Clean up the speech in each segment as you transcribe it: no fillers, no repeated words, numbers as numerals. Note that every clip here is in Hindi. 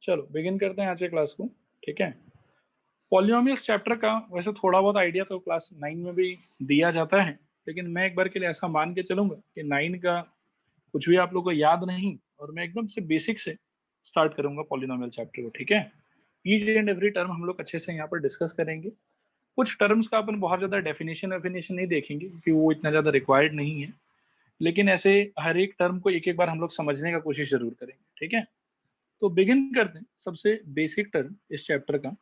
चलो बिगिन करते हैं आज के क्लास को। ठीक है, पॉलिनोमियल्स चैप्टर का वैसे थोड़ा बहुत आइडिया तो क्लास 9 में भी दिया जाता है, लेकिन मैं एक बार के लिए ऐसा मान के चलूंगा कि 9 का कुछ भी आप लोग को याद नहीं, और मैं एकदम से बेसिक से स्टार्ट करूंगा पॉलिनोमियल चैप्टर को। ठीक है, ईच एंड एवरी टर्म हम लोग अच्छे से यहाँ पर डिस्कस करेंगे। कुछ टर्म्स का अपन बहुत ज्यादा डेफिनेशन नहीं देखेंगे क्योंकि वो इतना ज्यादा रिक्वायर्ड नहीं है, लेकिन ऐसे हर एक टर्म को एक एक बार हम लोग समझने का कोशिश जरूर करेंगे। ठीक है, तो बिगिन करते हैं सबसे बेसिक टर्म इस चैप्टर का,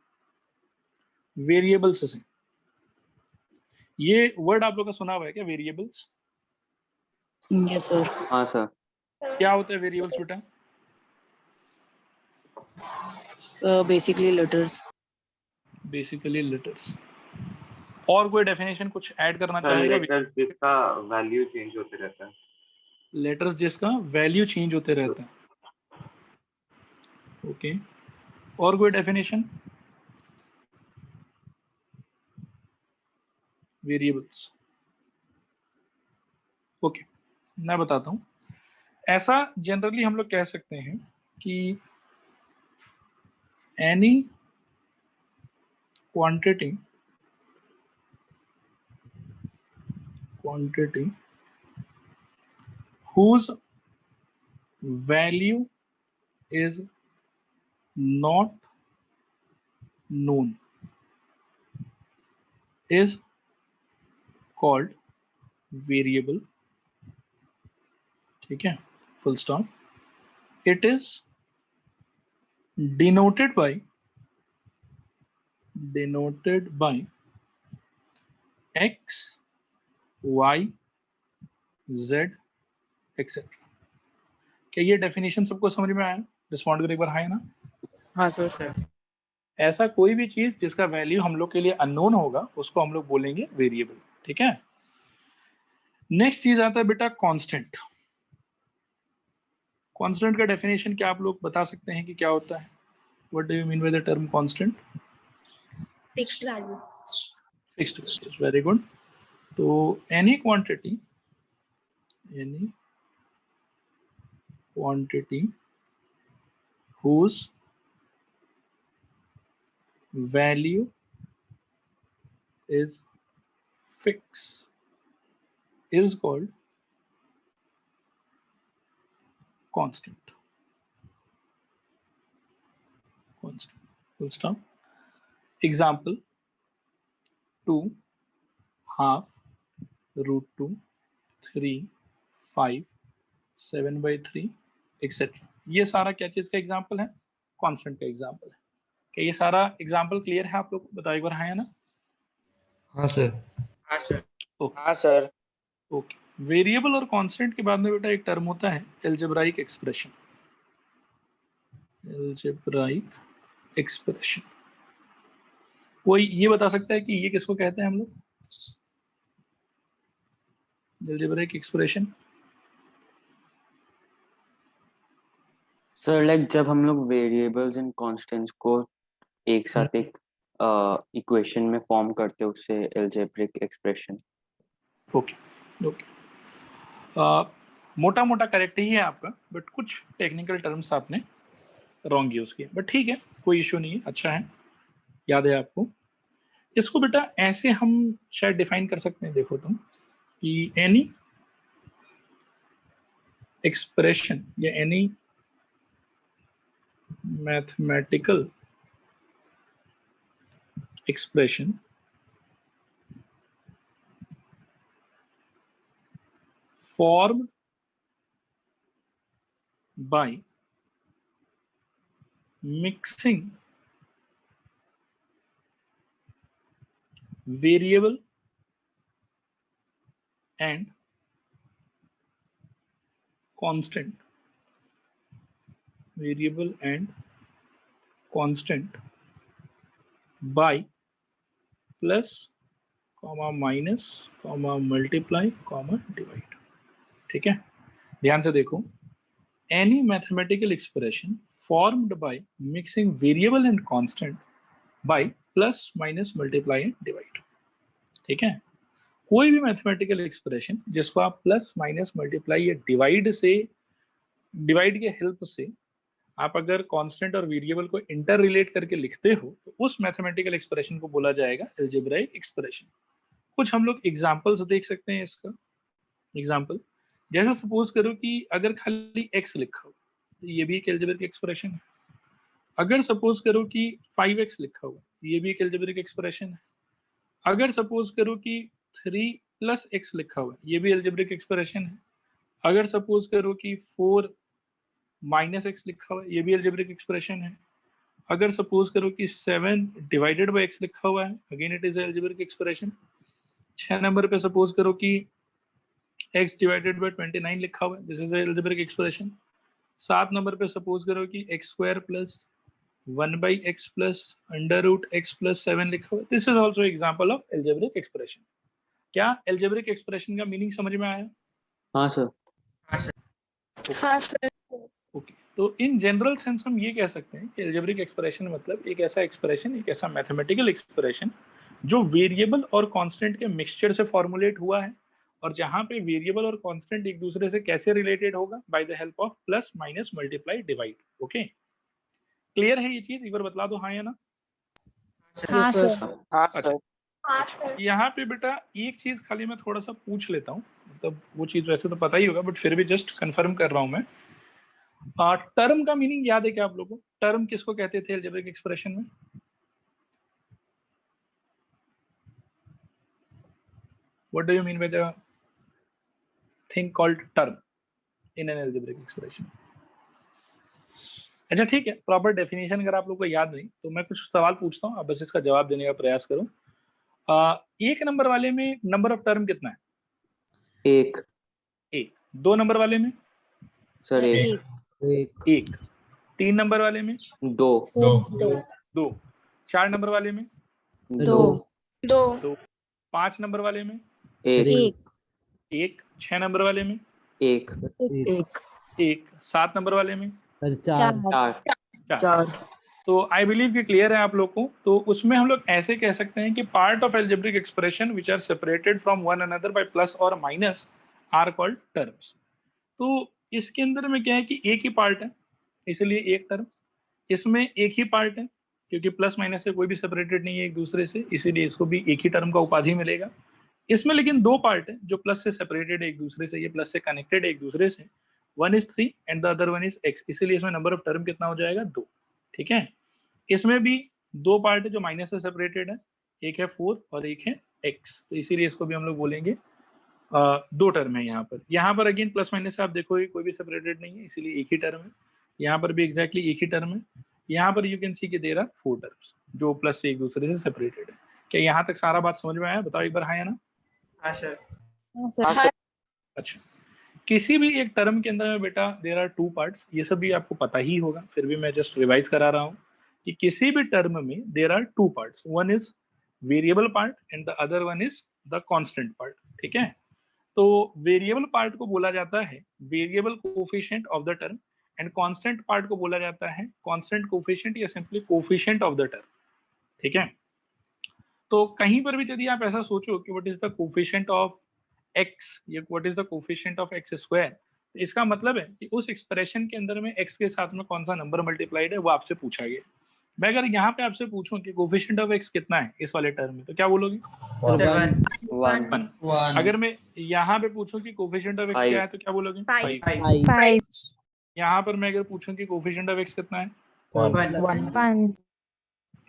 वेरिएबल्स से। ये वर्ड आप लोग का सुना हुआ है क्या, वेरिएबल्स? Yes sir. हाँ सर। क्या होता है वेरिएबल्स बेटा? Sir basically letters. Basically letters. और कोई डेफिनेशन कुछ ऐड करना चाहेगा? लेटर्स जिसका वैल्यू चेंज होते रहता है। लेटर्स जिसका वैल्यू चेंज होते रहता है। ओके, और कोई डेफिनेशन? वेरिएबल्स। ओके, मैं बताता हूं। ऐसा जनरली हम लोग कह सकते हैं कि any quantity whose value is not known is called variable. ठीक है, full stop. It is denoted by x, y, z, etc. क्या ये डेफिनेशन सबको समझ में आया? रिस्पॉन्ड करो एक बार, हाय ना। हाँ सर। ऐसा कोई भी चीज जिसका वैल्यू हम लोग के लिए अननोन होगा उसको हम लोग बोलेंगे वेरिएबल। ठीक है, नेक्स्ट चीज आता है बेटा कांस्टेंट। कांस्टेंट का डेफिनेशन क्या आप लोग बता सकते हैं कि क्या होता है? What do you mean by the term constant? Fixed value. Fixed values, very good. तो any quantity whose value is fixed is called constant. Full stop. Example: 2, half, √2, 3, 5, 7/3, etcetera. ये सारा क्या चीज का एग्जाम्पल है? कांस्टेंट का एग्जाम्पल है। क्या ये सारा एग्जाम्पल क्लियर है? आप लोग बताओ एक बार, हाँ या ना? हाँ सर। हाँ सर। ओके, हाँ सर। ओके। वेरिएबल और कांस्टेंट के बाद में बेटा एक टर्म होता है एल्जेब्राइक एक्सप्रेशन। एल्जेब्राइक एक्सप्रेशन, कोई ये बता सकता है कि ये किसको कहते हैं हम लोग? Algebraic expression. सर लाइक जब हम लोग वेरिएबल्स एंड कांस्टेंट्स को एक साथ एक इक्वेशन में फॉर्म करते हैं, उससे एल्जेब्रिक एक्सप्रेशन। Okay, okay. मोटा मोटा करेक्ट ही है आपका, बट कुछ टेक्निकल टर्म्स आपने रॉन्ग यूज किए, बट ठीक है, कोई इशू नहीं है, अच्छा है, याद है आपको। इसको बेटा ऐसे हम शायद डिफाइन कर सकते हैं, देखो तुम, कि एनी एक्सप्रेशन या any mathematical expression formed by mixing variable and constant, by plus, minus, multiply, divide। ठीक है, ध्यान से देखो, any mathematical expression formed by mixing variable and constant by plus, minus, multiply and divide. ठीक है, कोई भी मैथमेटिकल एक्सप्रेशन जिसको आप प्लस, माइनस, मल्टीप्लाई या डिवाइड के हेल्प से आप अगर कांस्टेंट और वेरिएबल को इंटर रिलेट करके लिखते हो तो उस मैथमेटिकल एक्सप्रेशन को बोला जाएगा अलजेब्राइक एक्सप्रेशन। कुछ हम लोग एग्जांपल्स देख सकते हैं इसका। एग्जांपल जैसे सपोज करो कि अगर खाली x लिखा हो तो ये भी एक अलजेब्रिक एक्सप्रेशन है। अगर सपोज करो कि 5x लिखा हुआ ये भी एक अलजेब्रिक एक्सप्रेशन है। अगर सपोज करो कि 3 + x लिखा हुआ ये भी अलजेब्रिक एक्सप्रेशन है। अगर सपोज करो कि 4 - x लिखा हुआ है ये भी अलजेब्रिक एक्सप्रेशन है। अगर सपोज करो कि 7 / x लिखा हुआ है again it is algebraic expression. 6 number पे सपोज करो कि x / 29 लिखा हुआ है this is algebraic expression. 7 number पे सपोज करो कि x² + 1/x + √x + 7 लिखा हुआ है this is also example of algebraic expression. क्या अलजेब्रिक एक्सप्रेशन का मीनिंग समझ में आया? हाँ सर। हाँ सर। ओके तो इन जनरल सेंस हम ये कह सकते हैं कि अलजेब्रिक एक्सप्रेशन मतलब एक ऐसा एक्सप्रेशन, एक ऐसा मैथमेटिकल एक्सप्रेशन जो वेरिएबल और कांस्टेंट के मिक्सचर से फॉर्मुलेट हुआ है, और जहां पे वेरिएबल और कांस्टेंट एक दूसरे से कैसे रिलेटेड होगा, by the help of plus minus multiply divide. Okay clear है ये चीज? एक बार बतला दो हाँ या ना। Yes sir. हाँ अच्छा सर। हाँ सर। यहाँ पे बेटा एक चीज खाली मैं थोड़ा सा पूछ लेता हूँ, मतलब वो चीज वैसे तो पता ही होगा बट फिर भी जस्ट कंफर्म कर रहा हूँ मैं। टर्म का मीनिंग याद है क्या आप लोगों को? टर्म किसको कहते थे अलजेब्रिक एक्सप्रेशन में? What do you mean by the thing called term in an algebraic expression? अच्छा ठीक है, प्रॉपर डेफिनेशन अगर आप लोग को याद नहीं तो मैं कुछ सवाल पूछता हूँ, आप बस इसका जवाब देने का प्रयास करो। एक नंबर वाले में नंबर ऑफ टर्म कितना है? एक। एक। 2 नंबर वाले में? सर एक। एक। 3 नंबर वाले में? दो। 2। 4 नंबर वाले में? दो। 2। 5 नंबर वाले में? एक। 1। 6 नंबर वाले में? एक। एक। 1। 7 नंबर वाले में? चार। 4। तो आई बिलीव कि क्लियर है आप लोग को। तो उसमें हम लोग ऐसे कह सकते हैं कि part of algebraic expression which are separated from one another by plus और माइनस आर कॉल्ड टर्म्स। तो इसके अंदर में क्या है कि एक ही पार्ट है इसलिए एक टर्म, इसमें एक ही पार्ट है क्योंकि प्लस माइनस से कोई भी सेपरेटेड नहीं है एक दूसरे से, इसीलिए इसको भी एक ही टर्म का उपाधि मिलेगा। इसमें लेकिन दो पार्ट है जो प्लस से सेपरेटेड है एक दूसरे से, ये प्लस से कनेक्टेड है एक दूसरे से। One is 3 and the other one is x, इसीलिए इसमें नंबर ऑफ टर्म कितना हो जाएगा? 2। ठीक है, इसमें भी दो पार्ट है जो माइनस से सेपरेटेड है, एक है 4 और एक है x, तो इसीलिए इसको भी हम लोग बोलेंगे 2 टर्म है यहाँ पर। यहाँ पर अगेन प्लस माइनस से आप देखोगे कोई भी सेपरेटेड नहीं है इसीलिए एक ही टर्म है। यहाँ पर भी एग्जैक्टली एक ही टर्म है। यहाँ पर यू कैन सी कि दे रहा 4 टर्म्स जो प्लस से एक दूसरे से सेपरेटेड है। क्या यहाँ तक सारा बात समझ में आया? बताओ एक बार हाँ या ना। हाँ सर। अच्छा, किसी भी एक टर्म के अंदर में बेटा देयर आर 2 पार्ट्स, ये सब भी आपको पता ही होगा, फिर भी मैं जस्ट रिवाइज करा रहा हूँ कि किसी भी टर्म में there are 2 parts, one is variable part and the other one is the constant part. ठीक है, तो वेरिएबल पार्ट को बोला जाता है variable coefficient of the term and constant part को बोला जाता है कांस्टेंट कोफिशिएंट या simply coefficient of the term. ठीक है, तो कहीं पर भी यदि आप ऐसा सोचो कि what is the coefficient of x, ये what is the coefficient of x square, तो इसका मतलब है कि उस एक्सप्रेशन के अंदर में x के साथ में कौन सा नंबर मल्टीप्लाइड है वो आपसे पूछा गया। मैं अगर यहाँ पे आपसे पूछूं कि कोफिशिएंट ऑफ x कितना है इस वाले टर्म में, तो क्या बोलोगे? 1। अगर मैं यहाँ पे पूछूं कि कोफिशिएंट ऑफ x क्या है तो क्या बोलोगे? 5। यहाँ पर मैं अगर पूछूं कि कोफिशिएंट ऑफ x कितना है? 1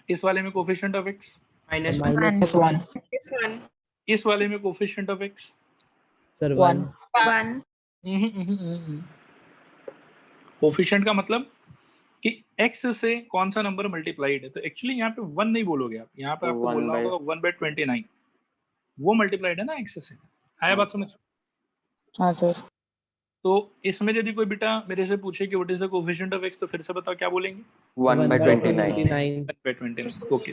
इस वाले में कोफिशिएंट ऑफ x? -1 इस वाले में coefficient of x? Sir 1 1 coefficient का मतलब कि x से कौन सा नंबर मल्टीप्लाइड है, तो एक्चुअली यहाँ पे 1 नहीं बोलोगे आप, यहाँ पे आपको बोलना होगा 1/29, वो मल्टीप्लाइड है ना x से। आया बात समझ? हाँ सर। तो इसमें यदि कोई बेटा मेरे से पूछे कि what is the coefficient of x, तो फिर से बताओ क्या बोलेंगे? 1/29। 1/29। ओके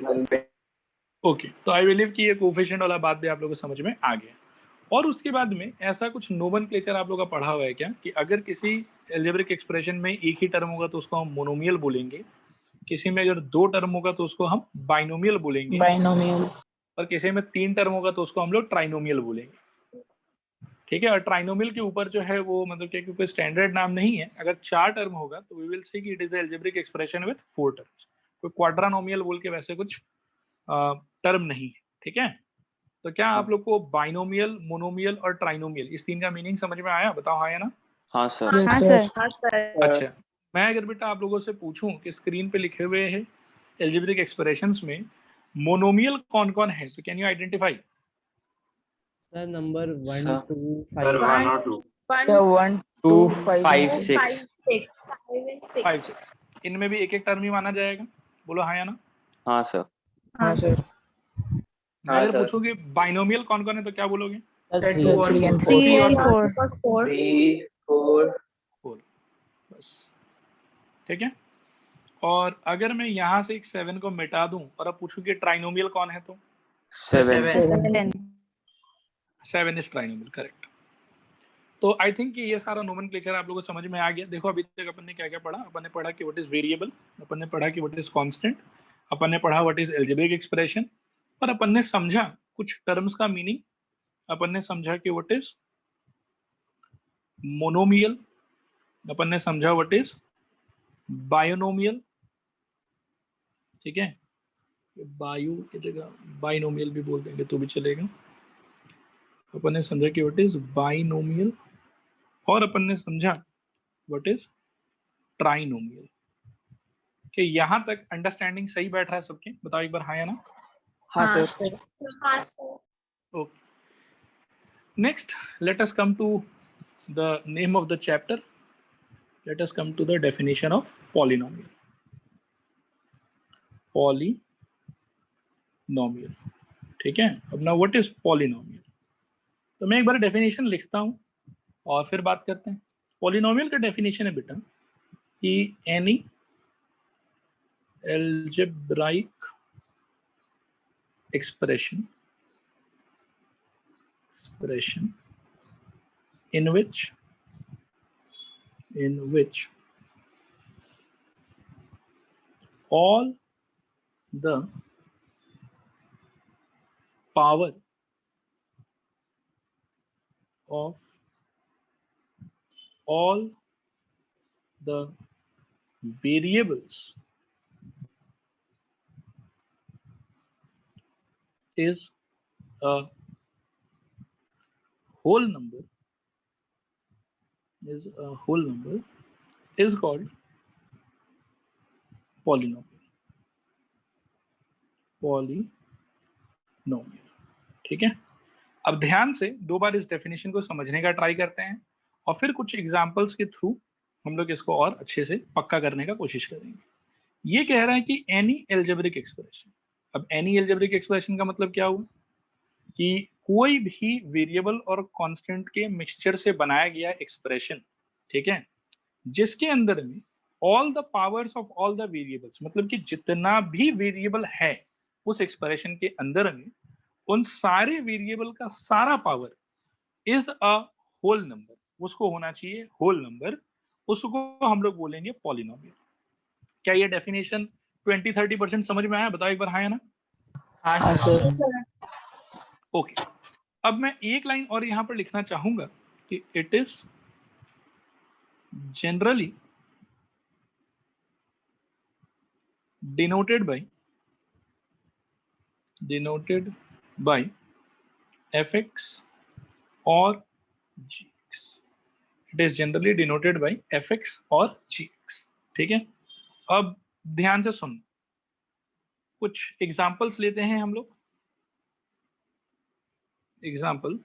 ओके, तो आई बिलीव कि ये कोफिशिएंट वाला बात भी आप लोगों को समझ में आ गया। और उसके बाद में ऐसा कुछ नोमेनक्लेचर आप लोगों का पढ़ा हुआ है क्या कि अगर किसी अलजेब्रिक एक्सप्रेशन में एक ही टर्म होगा तो उसको हम मोनोमियल बोलेंगे, किसी में अगर 2 टर्म होगा तो उसको हम बाइनोमियल बोलेंगे, बाइनोमियल। और किसी में 3 टर्म होगा तो उसको हम लोग ट्राइनोमियल बोलेंगे। ठीक है। और ट्राइनोमियल के ऊपर जो है वो मतलब क्या कोई स्टैंडर्ड नाम नहीं है। अगर 4 टर्म होगा तो वी विल से कि it is algebraic expression with 4 terms. कोई क्वाड्रानोमियल बोल के वैसे कुछ टर्म नहीं है, ठीक है। तो क्या आप लोग को बाइनोमियल, मोनोमियल और ट्राइनोमियल इस तीन का मीनिंग समझ में आया? बताओ हाँ या ना। हाँ सर। Yes, हाँ sir. सर। अच्छा, मैं अगर बेटा आप लोगों से पूछूं कि स्क्रीन पे लिखे हुए हैं एल्जेब्रिक एक्सप्रेशंस में मोनोमियल कौन कौन है, तो can you identify? Sir number 1 Sir. 2 sir 5 1 और 2 Yeah, 1, 2, 5, 5, and 6. 5 6 इनमें भी एक एक टर्म ही माना जाएगा। बोलो हाँ या ना। हाँ सर। हाँ sir. मैं अगर पूछूं कि बाइनोमियल कौन कौन है तो क्या बोलोगे? Sir Sir, 3 and 4. 3 and 4. 3 4 4 बस, ठीक है। और अगर मैं यहाँ से एक 7 को मिटा दूं और अब पूछूं कि ट्राइनोमियल कौन है तो 7. 7. 7 इज ट्राइनोमियल, करेक्ट। तो आई थिंक कि ये सारा नोमेनक्लेचर आप लोगों को समझ में आ गया। देखो अभी तक अपन ने क्या क्या पढ़ा। अपन ने पढ़ा कि व्हाट इज वेरिएबल, अपन ने पढ़ा कि व्हाट इज कांस्टेंट, अपन ने पढ़ा व्हाट इज एल्जेब्रिक एक्सप्रेशन, और अपन ने समझा कुछ टर्म्स का मीनिंग। अपन ने समझा कि व्हाट इज मोनोमियल, अपन ने समझा व्हाट इज बायोनोमियल, ठीक है। बायो की जगह बाइनोमियल भी बोल देंगे तो भी चलेगा। अपन ने समझा कि व्हाट इज बाइनोमियल, और अपन ने समझा व्हाट इज ट्राइनोमियल। कि यहाँ तक अंडरस्टैंडिंग सही बैठ रहा है सबके? बताओ एक बार हाँ या ना। हाँ sir. हाँ sir. Okay. Next, let us come to the name of the chapter. Let us come to the definition of polynomial. Polynomial. ठीक है। अब now what is polynomial? तो मैं एक बार डेफिनेशन लिखता हूँ और फिर बात करते हैं। पॉलिनोमियल का डेफिनेशन है बेटा कि any algebraic expression in which all the power of all the variables is a whole number is called polynomial, ठीक है। अब ध्यान से दो बार इस डेफिनेशन को समझने का ट्राई करते हैं और फिर कुछ एग्जांपल्स के थ्रू हम लोग इसको और अच्छे से पक्का करने का कोशिश करेंगे। ये कह रहा है कि एनी एल्जेब्रिक एक्सप्रेशन। अब एनी एल्जेब्रिक एक्सप्रेशन का मतलब क्या हुआ कि कोई भी वेरिएबल और कांस्टेंट के मिक्सचर से बनाया गया एक्सप्रेशन, ठीक है, जिसके अंदर में all the powers of all the variables, मतलब कि जितना भी वेरिएबल है उस एक्सप्रेशन के अंदर में उन सारे वेरिएबल का सारा power is a whole number, उसको होना चाहिए होल नंबर, उसको हम लोग बोलेंगे पॉलिनोमियल। क्या ये डेफिनेशन 20-30% समझ में आया? बताओ एक बार हाँ या ना। हाँ sir. ओके, अब मैं एक लाइन और यहां पर लिखना चाहूंगा कि it is generally denoted by fx or gx. It is generally denoted by fx or gx, ठीक है। अब ध्यान से सुन, कुछ एग्जांपल्स लेते हैं हम लोग। एग्जांपल,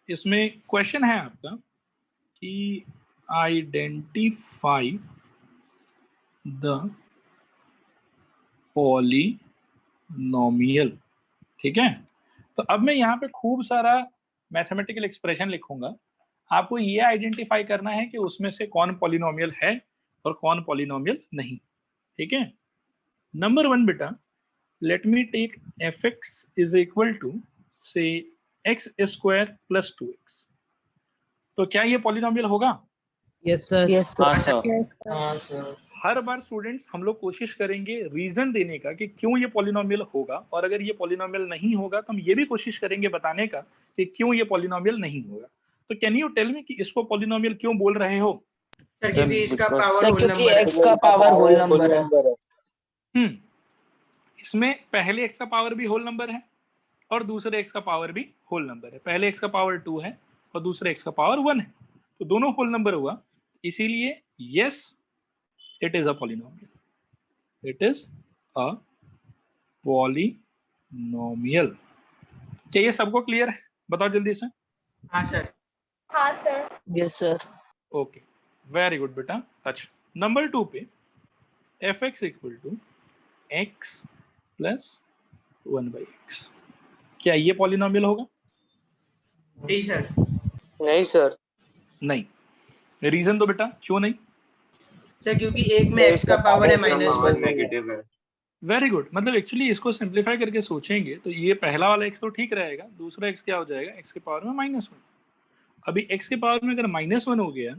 इसमें क्वेश्चन है आपका कि आइडेंटिफाई द पॉलिनोमियल, ठीक है। तो अब मैं यहाँ पे खूब सारा मैथमेटिकल एक्सप्रेशन लिखूंगा, आपको ये आइडेंटिफाई करना है कि उसमें से कौन पॉलिनोमियल है और कौन पॉलिनोमियल नहीं, ठीक है। नंबर 1 बेटा, let me take fx is equal to say x square plus 2x। तो क्या ये पॉलिनोमियल होगा? Yes sir. Yes sir. हाँ सर। हाँ सर हर बार स्टूडेंट्स हम लोग कोशिश करेंगे रीजन देने का कि क्यों ये पॉलिनोमियल होगा, और अगर ये पॉलिनोमियल नहीं होगा तो हम ये भी कोशिश करेंगे बताने का कि क्यों ये पॉलिनोमियल नहीं होगा। तो कैन यू टेल मी कि इसको पॉलिनोमियल क्यों बोल रहे हो? सर क्योंकि इसका because- पावर सर होल क्योंकि नंबर है। x का पावर होल नंबर है। इसमें पहले x का पावर भी होल नंबर है और दूसरे x का पावर भी होल नंबर है। पहले x का पावर 2 है और दूसरे x का पावर 1 है, तो दोनों होल नंबर हुआ, इसीलिए yes it is a polynomial. It is a polynomial. क्या ये सबको क्लियर है? बताओ जल्दी से। हाँ सर। हाँ sir. Yes sir. Okay, very good बेटा। अच्छा, नंबर 2 पे fx equal to x plus 1/x, क्या ये पॉलिनोमियल होगा? नहीं सर। नहीं सर। नहीं। रीजन दो बेटा, क्यों नहीं? सर क्योंकि एक में x का पावर है -1। नेगेटिव है। Very good. मतलब एक्चुअली इसको सिंप्लीफाई करके सोचेंगे तो ये पहला वाला x तो ठीक रहेगा, दूसरा x क्या हो जाएगा? x के पावर में -1। अभी x के पावर में अगर -1 हो गया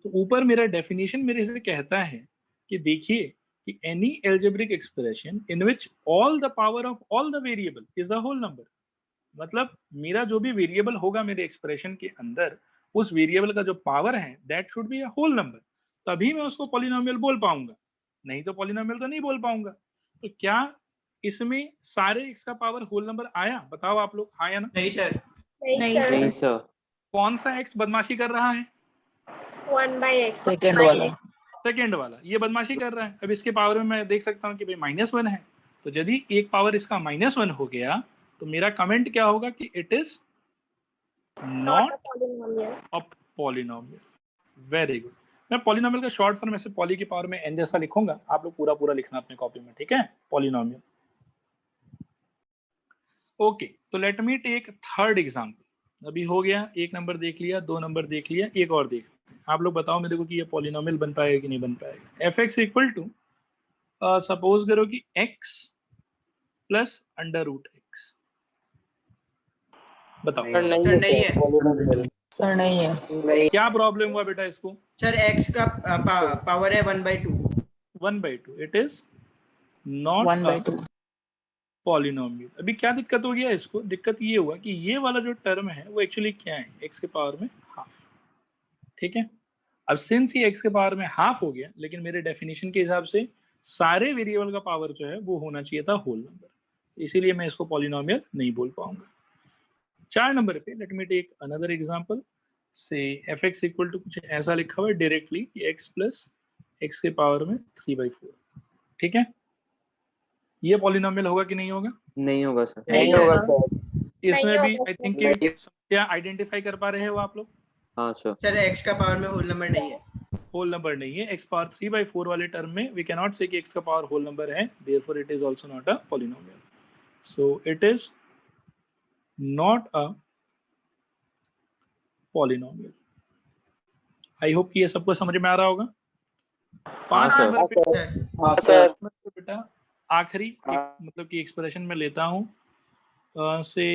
तो ऊपर मेरा डेफिनेशन मेरे से कहता है कि देखिए कि any algebraic expression in which all the power of all the variable is a whole number. मतलब मेरा जो भी वेरिएबल होगा मेरे एक्सप्रेशन के अंदर, उस वेरिएबल का जो पावर है that should be a whole number, तभी मैं उसको पॉलिनोमियल बोल पाऊंगा, नहीं तो पॉलिनोमियल तो नहीं बोल पाऊंगा। तो क्या इसमें सारे x का पावर होल नंबर आया? बताओ आप लोग, हाँ या ना? नहीं सर। नहीं नहीं सर। सर। कौन सा x बदमाशी कर रहा है? 1/x। सेकंड वाला। सेकेंड वाला, ये बदमाशी कर रहा है। अब इसके पावर में मैं देख सकता हूँ कि भाई -1 है, तो यदि एक पावर इसका -1 हो गया तो मेरा कमेंट क्या होगा कि it is Not not a polynomial. A polynomial. Very good. मैं पॉलिनोमियल का शॉर्ट फॉर्म ऐसे पॉली की पावर में n जैसा लिखूंगा, आप लोग पूरा पूरा लिखना अपने कॉपी में, ठीक है? पॉलिनोमियल। ओके, तो let me take third example. अभी हो गया, एक नंबर देख लिया, 2 नंबर देख लिया, एक और देख। आप लोग बताओ मेरे को कि ये पॉलिनोमियल बन पाएगा कि नहीं बन पाएगा। fx इक्वल टू सपोज करो कि x प्लस √x। बताओ सर नहीं सर है नहीं है। पॉलिनोमियल। सर नहीं है। नहीं। क्या प्रॉब्लम हुआ बेटा इसको? सर x का पावर है 1/2। 1/2, इट इज नॉट 1/2। पॉलिनोमियल। अभी क्या दिक्कत हो गया इसको? दिक्कत ये हुआ कि ये वाला जो टर्म है वो एक्चुअली क्या है? x के पावर में हाफ, ठीक है? अब सिंस ये x के पावर में हाफ हो गया, लेकिन मेरे डेफिनेशन के हिसाब से सारे वेरिएबल का पावर जो है वो होना चाहिए था होल नंबर, इसीलिए मैं इसको पॉलिनोमियल नहीं बोल पाऊंगा। 4 नंबर पे let me take another example से fx इक्वल टू कुछ ऐसा लिखा हुआ है डायरेक्टली कि x प्लस x के पावर में 3/4, ठीक है? ये पॉलिनोमियल होगा कि नहीं होगा? नहीं होगा सर। नहीं होगा सर। इसमें नहीं भी होगा आई सर। थिंक नहीं। क्या आइडेंटिफाई कर पा रहे हो आप लोग? हाँ सर। सर x का पावर में होल नंबर नहीं है। होल नंबर नहीं है। x पावर 3/4 वाले टर्म में वी कैन नॉट से कि x का पावर होल नंबर है, therefore it is also not a polynomial. So it is not a polynomial. I hope कि ये सबको समझ में आ रहा होगा। 5 सर। नंबर पे सर हाँ सर। बेटा आखिरी मतलब कि एक्सप्रेशन में लेता हूँ say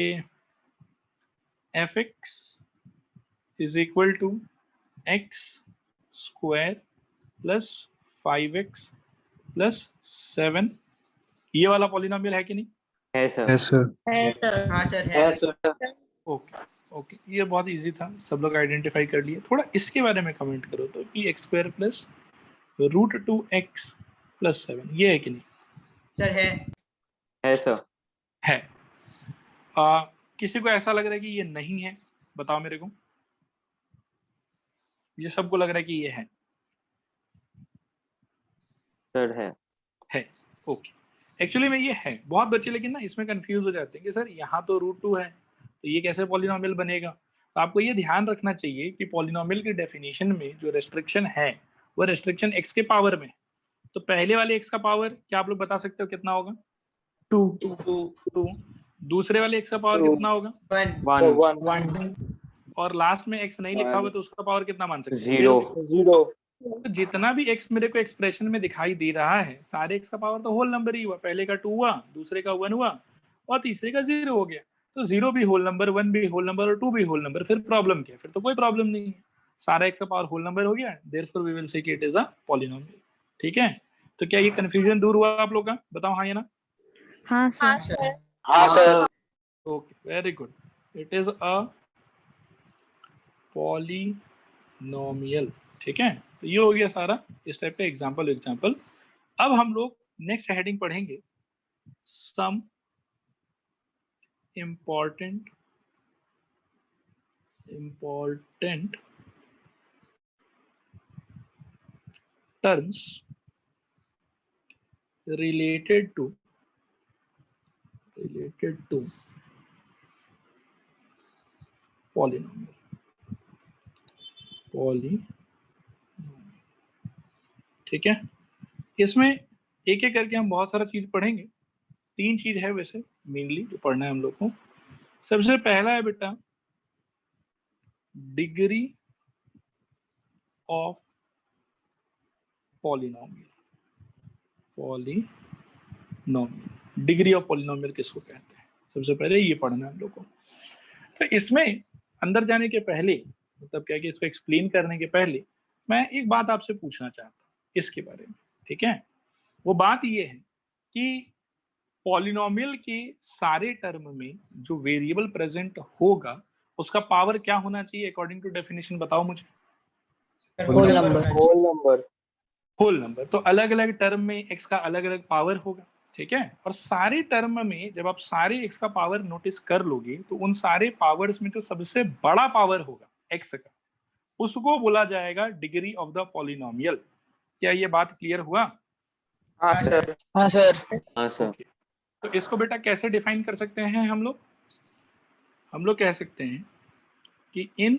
fx is equal to x square plus 5x plus 7। ये वाला पॉलिनोमियल है कि नहीं? है सर। है सर। है सर। हाँ सर है है। सर। ओके ओके, ये बहुत इजी था, सब लोग आइडेंटिफाई कर लिए। थोड़ा इसके बारे में कमेंट करो तो कि x square plus √2x plus 7 ये है कि नहीं? सर है सर। है। किसी को ऐसा लग रहा है कि ये नहीं है? बताओ मेरे को। ये सबको लग रहा है कि ये है। सर है। ओके, एक्चुअली में ये है। बहुत बच्चे लेकिन ना इसमें कंफ्यूज हो जाते हैं कि सर यहाँ तो √2 है तो ये कैसे पॉलिनोमियल बनेगा। तो आपको ये ध्यान रखना चाहिए कि पॉलिनोमियल की डेफिनेशन में जो रेस्ट्रिक्शन है वो रेस्ट्रिक्शन x के पावर में। तो पहले वाले x का पावर क्या आप लोग बता सकते हो कितना होगा? 2। दूसरे वाले x का पावर Two. कितना होगा? 1। 1 और लास्ट में x नहीं लिखा हुआ तो उसका पावर कितना मान सकते हैं? 0। 0। तो जितना भी x मेरे को एक्सप्रेशन में दिखाई दे रहा है सारे x का पावर तो होल नंबर ही हुआ। पहले का 2 हुआ, दूसरे का 1 हुआ और तीसरे का 0 हो गया। तो 0 भी होल नंबर, 1 भी होल नंबर और 2 भी होल नंबर। फिर प्रॉब्लम क्या? फिर तो कोई प्रॉब्लम नहीं है, सारा x का पावर होल नंबर हो गया, देयरफॉर वी विल से कि इट इज अ पॉलिनोमियल। ठीक है, तो क्या ये कंफ्यूजन दूर हुआ आप लोग का? बताओ हाँ या ना। हाँ हाँ सर। सर। हाँ sir. Okay, very good. It is a polynomial. ठीक है, तो ये हो गया सारा इस टाइप का एग्जांपल। अब हम लोग नेक्स्ट हेडिंग पढ़ेंगे, some important terms related to polynomial। ठीक है, इसमें एक एक करके हम बहुत सारा चीज पढ़ेंगे। 3 चीज है वैसे मेनली जो पढ़ना है हम लोग को। सबसे पहला है बेटा degree of polynomial. Degree of polynomial किसको कहते हैं, सबसे पहले ये पढ़ना है हम लोग को। तो इसमें अंदर जाने के पहले, मतलब क्या कि इसको एक्सप्लेन करने के पहले मैं एक बात आपसे पूछना चाहता हूँ इसके बारे में। ठीक है, वो बात ये है कि पॉलिनोमियल के सारे टर्म में जो वेरिएबल प्रेजेंट होगा उसका पावर क्या होना चाहिए अकॉर्डिंग टू डेफिनेशन, बताओ मुझे। Whole number. Whole number. तो अलग अलग टर्म में x का अलग अलग पावर होगा। ठीक है, और सारे टर्म में जब आप सारे x का पावर नोटिस कर लोगे तो उन सारे पावर्स में जो सबसे बड़ा पावर होगा x का, उसको बोला जाएगा डिग्री ऑफ द पॉलिनोमियल। क्या ये बात क्लियर हुआ? हाँ सर। हाँ सर। हाँ सर। Okay. तो इसको बेटा कैसे डिफाइन कर सकते हैं हम लोग कह सकते हैं कि in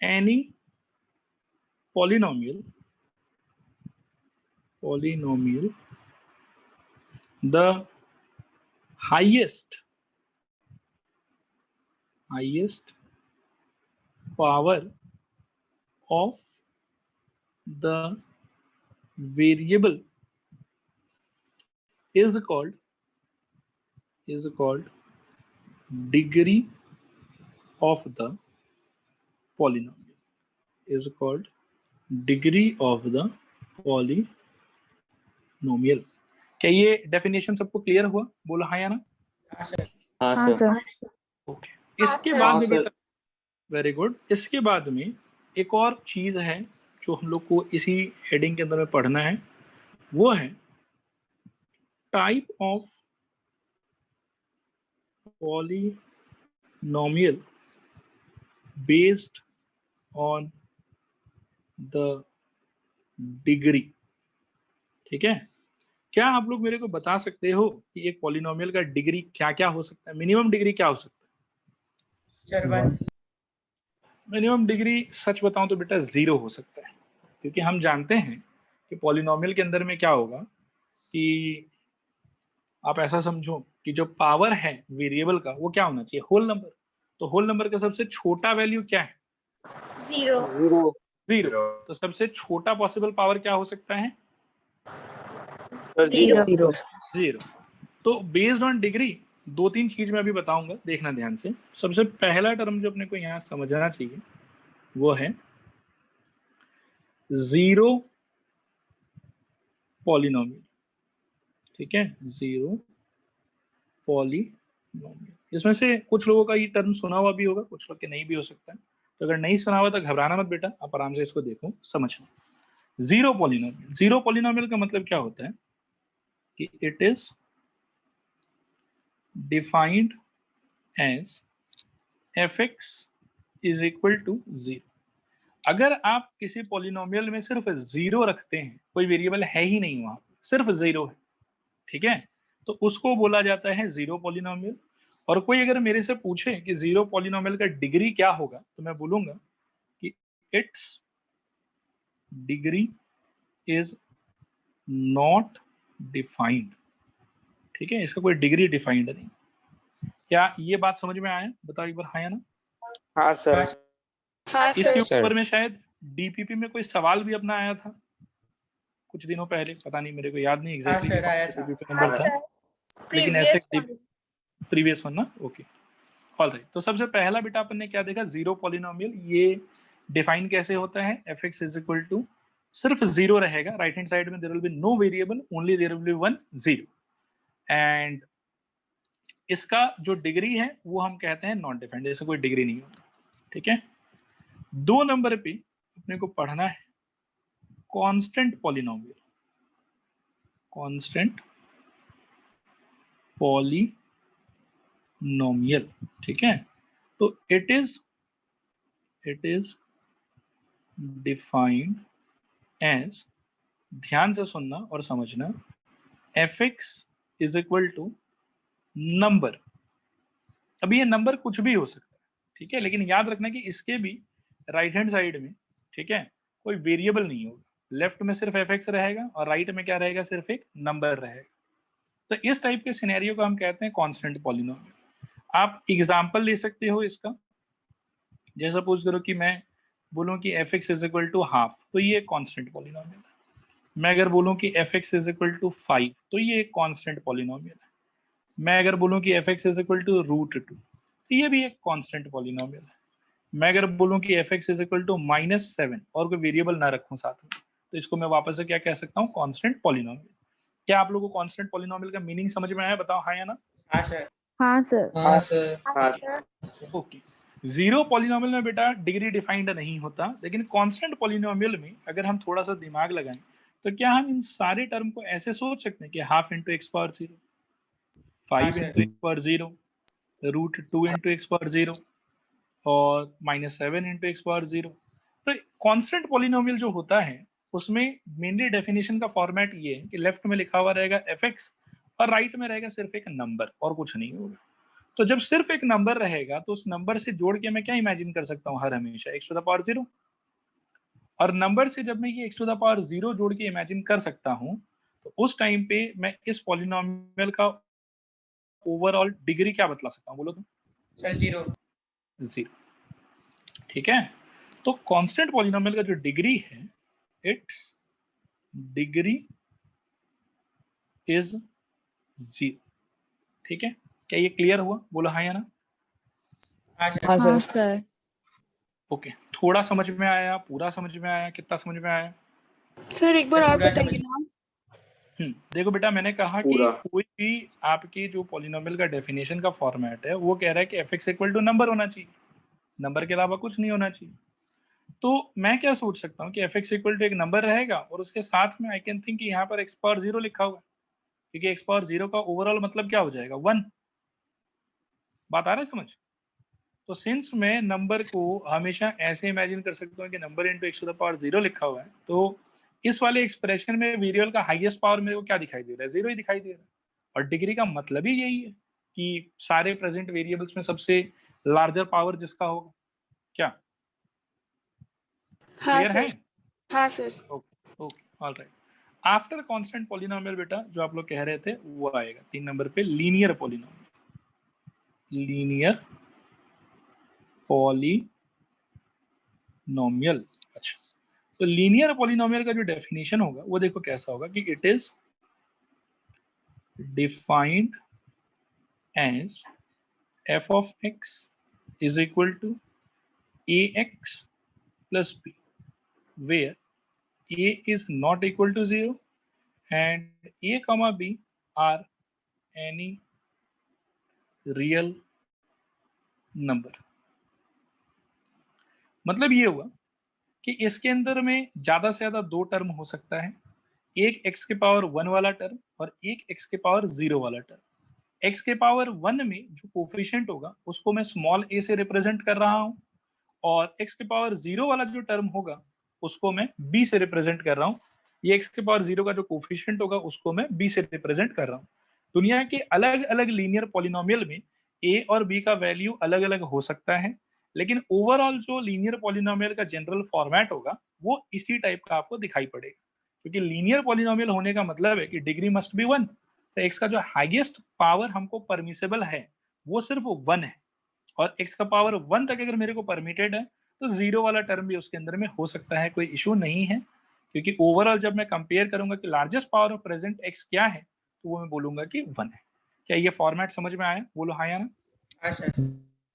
any polynomial the highest power of the variable is called degree of the polynomial, क्या ये डेफिनेशन सबको क्लियर हुआ? बोलो हाँ या ना। हाँ सर। हाँ सर। ओके, इसके बाद में बेटा वेरी गुड, इसके बाद में एक और चीज है जो हम लोग को इसी हेडिंग के अंदर में पढ़ना है, वो है type of polynomial based on the degree. ठीक है, क्या आप लोग मेरे को बता सकते हो कि एक पॉलिनोमियल का डिग्री क्या क्या हो सकता है? मिनिमम डिग्री क्या हो सकता है? सर 1। मिनिमम डिग्री सच बताऊं तो बेटा 0 हो सकता है, क्योंकि हम जानते हैं कि पॉलिनोमियल के अंदर में क्या होगा कि आप ऐसा समझो कि जो पावर है वेरिएबल का वो क्या होना चाहिए? Whole number. तो होल नंबर का सबसे छोटा वैल्यू क्या है? 0। 0। तो सबसे छोटा पॉसिबल पावर क्या हो सकता है? 0। 0। तो बेस्ड ऑन डिग्री 2-3 चीज मैं अभी बताऊंगा, देखना ध्यान से। सबसे पहला टर्म जो अपने को यहाँ समझना चाहिए वो है 0 पॉलिनोमियल। ठीक है, 0 पॉलिनोमियल। इसमें से कुछ लोगों का ये टर्म सुना हुआ भी होगा, कुछ लोग के नहीं भी हो सकता है। तो अगर नहीं सुना हुआ तो घबराना मत बेटा, आप आराम से इसको देखो समझो। 0 पॉलिनोमियल का मतलब क्या होता है कि it is defined as fx is equal to 0। अगर आप किसी पॉलिनोमियल में सिर्फ 0 रखते हैं, कोई वेरिएबल है ही नहीं वहां, सिर्फ 0 है, ठीक है, तो उसको बोला जाता है 0 पॉलिनोमियल। और कोई अगर मेरे से पूछे कि 0 पॉलिनोमियल का डिग्री क्या होगा, तो मैं बोलूंगा कि it's degree is not defined. ठीक है, इसका कोई डिग्री डिफाइंड नहीं। क्या ये बात समझ में आया? बताओ एक बार हाँ या ना। हाँ सर। हाँ इसके सर। ऊपर में शायद डीपीपी में कोई सवाल भी अपना आया था कुछ दिनों पहले, पता नहीं, मेरे को याद नहीं हाँ एग्जैक्टली सर, आया था। डीपीपी नंबर था, लेकिन ऐसे प्रीवियस वन ना। Okay, all right. तो सबसे पहला बेटा अपन ने क्या देखा? 0 पॉलिनोमियल। ये डिफाइन कैसे होता है? fx इज इक्वल टू सिर्फ 0 रहेगा, राइट हैंड साइड में there will be no variable, only there will be 1 0। And इसका जो डिग्री है वो हम कहते हैं नॉन डिफाइंड, जैसे कोई डिग्री नहीं होता। ठीक है। 2 नंबर पे अपने को पढ़ना है कांस्टेंट पॉलिनोमियल, कांस्टेंट पॉलिनोमियल, ठीक है। तो इट इज डिफाइंड एज, ध्यान से सुनना और समझना, fx is equal to number. अभी ये नंबर कुछ भी हो सकता है, ठीक है, लेकिन याद रखना कि इसके भी राइट हैंड साइड में, ठीक है, कोई वेरिएबल नहीं होगा। लेफ्ट में सिर्फ fx रहेगा और राइट में क्या रहेगा, सिर्फ एक नंबर रहेगा। तो इस टाइप के सिनेरियो को हम कहते हैं कांस्टेंट पॉलिनोमियल। आप एग्जांपल ले सकते हो इसका, जैसे सपोज करो कि मैं बोलूं कि fx is equal to half, तो ये एक कांस्टेंट पॉलिनोमियल है। मैं अगर बोलूं कि fx इज इक्वल टू 5, तो ये एक कांस्टेंट पॉलिनोमियल है। मैं अगर बोलूं कि fx is equal to root 2, तो ये भी एक कांस्टेंट पॉलिनोमियल है। मैं अगर बोलूं कि fx इज इक्वल टू -7 और कोई वेरिएबल ना रखूं साथ में, तो इसको मैं वापस से क्या कह सकता हूं, कांस्टेंट पॉलिनोमियल। क्या आप लोगों को कांस्टेंट पॉलिनोमियल का मीनिंग समझ में आया, बताओ हाँ या ना? हाँ सर। हाँ सर। हाँ सर। हाँ ओके। जीरो पॉलिनोमियल में बेटा डिग्री डिफाइंड नहीं होता, लेकिन कांस्टेंट पॉलिनोमियल में अगर हम थोड़ा सा दिमाग लगाएं तो क्या हम इन सारे टर्म को ऐसे सोच सकते हैं कि half into x power 0, 5 into x power 0, root 2 into x power 0 और -7 इंटू एक्स पावर 0। तो कांस्टेंट पॉलिनोमियल जो होता है उसमें मेनली डेफिनेशन का फॉर्मेट ये है कि लेफ्ट में लिखा हुआ रहेगा fx और राइट में रहेगा सिर्फ एक नंबर और कुछ नहीं होगा। तो जब सिर्फ एक नंबर रहेगा तो उस नंबर से जोड़ के मैं क्या इमेजिन कर सकता हूँ, हर हमेशा x टू द पावर 0। और नंबर से जब मैं ये x टू द पावर 0 जोड़ के इमेजिन कर सकता हूँ, तो उस टाइम पे मैं इस पॉलिनोमियल का ओवरऑल डिग्री क्या बतला सकता हूँ, बोलो तुम? सर 0। 0, ठीक है। तो कांस्टेंट पॉलिनोमियल का जो डिग्री है, इट्स डिग्री इज 0, ठीक है। क्या ये क्लियर हुआ, बोलो हाँ या ना? हाँ सर। हाँ हाँ सर। सर। ओके, थोड़ा समझ में आया, पूरा समझ में आया, कितना समझ में आया? सर एक बार और पूरा बताइए समझ- ना। देखो बेटा, मैंने कहा कि पूरा। कोई भी आपकी जो पॉलिनोमियल का डेफिनेशन का फॉर्मेट है वो कह रहा है कि fx इक्वल टू नंबर होना चाहिए, नंबर के अलावा कुछ नहीं होना चाहिए। तो मैं क्या सोच सकता हूँ कि fx इक्वल टू एक नंबर रहेगा और उसके साथ में आई कैन थिंक कि यहाँ पर x पावर 0 लिखा हुआ है, क्योंकि x पावर 0 का ओवरऑल मतलब क्या हो जाएगा, 1। बात आ रहा है समझ? तो सिंस मैं नंबर को हमेशा ऐसे इमेजिन कर सकता हूँ कि number into x to the power 0 लिखा हुआ है, तो इस वाले एक्सप्रेशन में वेरिएबल का हाईएस्ट पावर मेरे को क्या दिखाई दे रहा है, 0 ही दिखाई दे रहा है। और डिग्री का मतलब ही यही है कि सारे प्रेजेंट वेरिएबल्स में सबसे लार्जर पावर जिसका होगा, क्या हाँ क्लियर है? सर। हाँ sir. Okay okay, alright. After constant polynomial बेटा जो आप लोग कह रहे थे वो आएगा 3 नंबर पे, लीनियर पॉलिनोमियल। लीनियर पॉलिनोमियल, अच्छा। तो लीनियर पॉलिनोमियल का जो डेफिनेशन होगा वो देखो कैसा होगा कि it is defined as f of x is equal to ax plus b, where a is not equal to 0 and a comma b are any real number। मतलब ये हुआ कि इसके अंदर में ज्यादा से ज्यादा 2 टर्म हो सकता है, एक x के पावर 1 वाला टर्म और एक x के पावर 0 वाला टर्म। x के पावर 1 में जो कोफिशिएंट होगा उसको मैं स्मॉल a से रिप्रेजेंट कर रहा हूँ और x के पावर 0 वाला जो टर्म होगा उसको मैं b से रिप्रेजेंट कर रहा हूँ। ये x के पावर 0 का जो कोफिशिएंट होगा उसको मैं b से रिप्रेजेंट कर रहा हूँ। दुनिया के अलग अलग लीनियर पॉलिनोमियल में a और b का वैल्यू अलग अलग हो सकता है, लेकिन ओवरऑल जो लीनियर पॉलिनोमियल का जनरल फॉर्मेट होगा वो इसी टाइप का आपको दिखाई पड़ेगा, क्योंकि लीनियर पॉलिनोमियल होने का मतलब है कि डिग्री मस्ट बी 1। तो x का जो हाईएस्ट पावर हमको परमिसेबल है वो सिर्फ 1 है, और x का पावर 1 तक अगर मेरे को परमिटेड है तो 0 वाला टर्म भी उसके अंदर में हो सकता है, कोई इशू नहीं है। क्योंकि ओवरऑल जब मैं कंपेयर करूंगा कि largest power of present x क्या है तो वो मैं बोलूंगा कि 1 है। क्या ये फॉर्मेट समझ में आया, बोलो हाँ या ना? हाँ सर।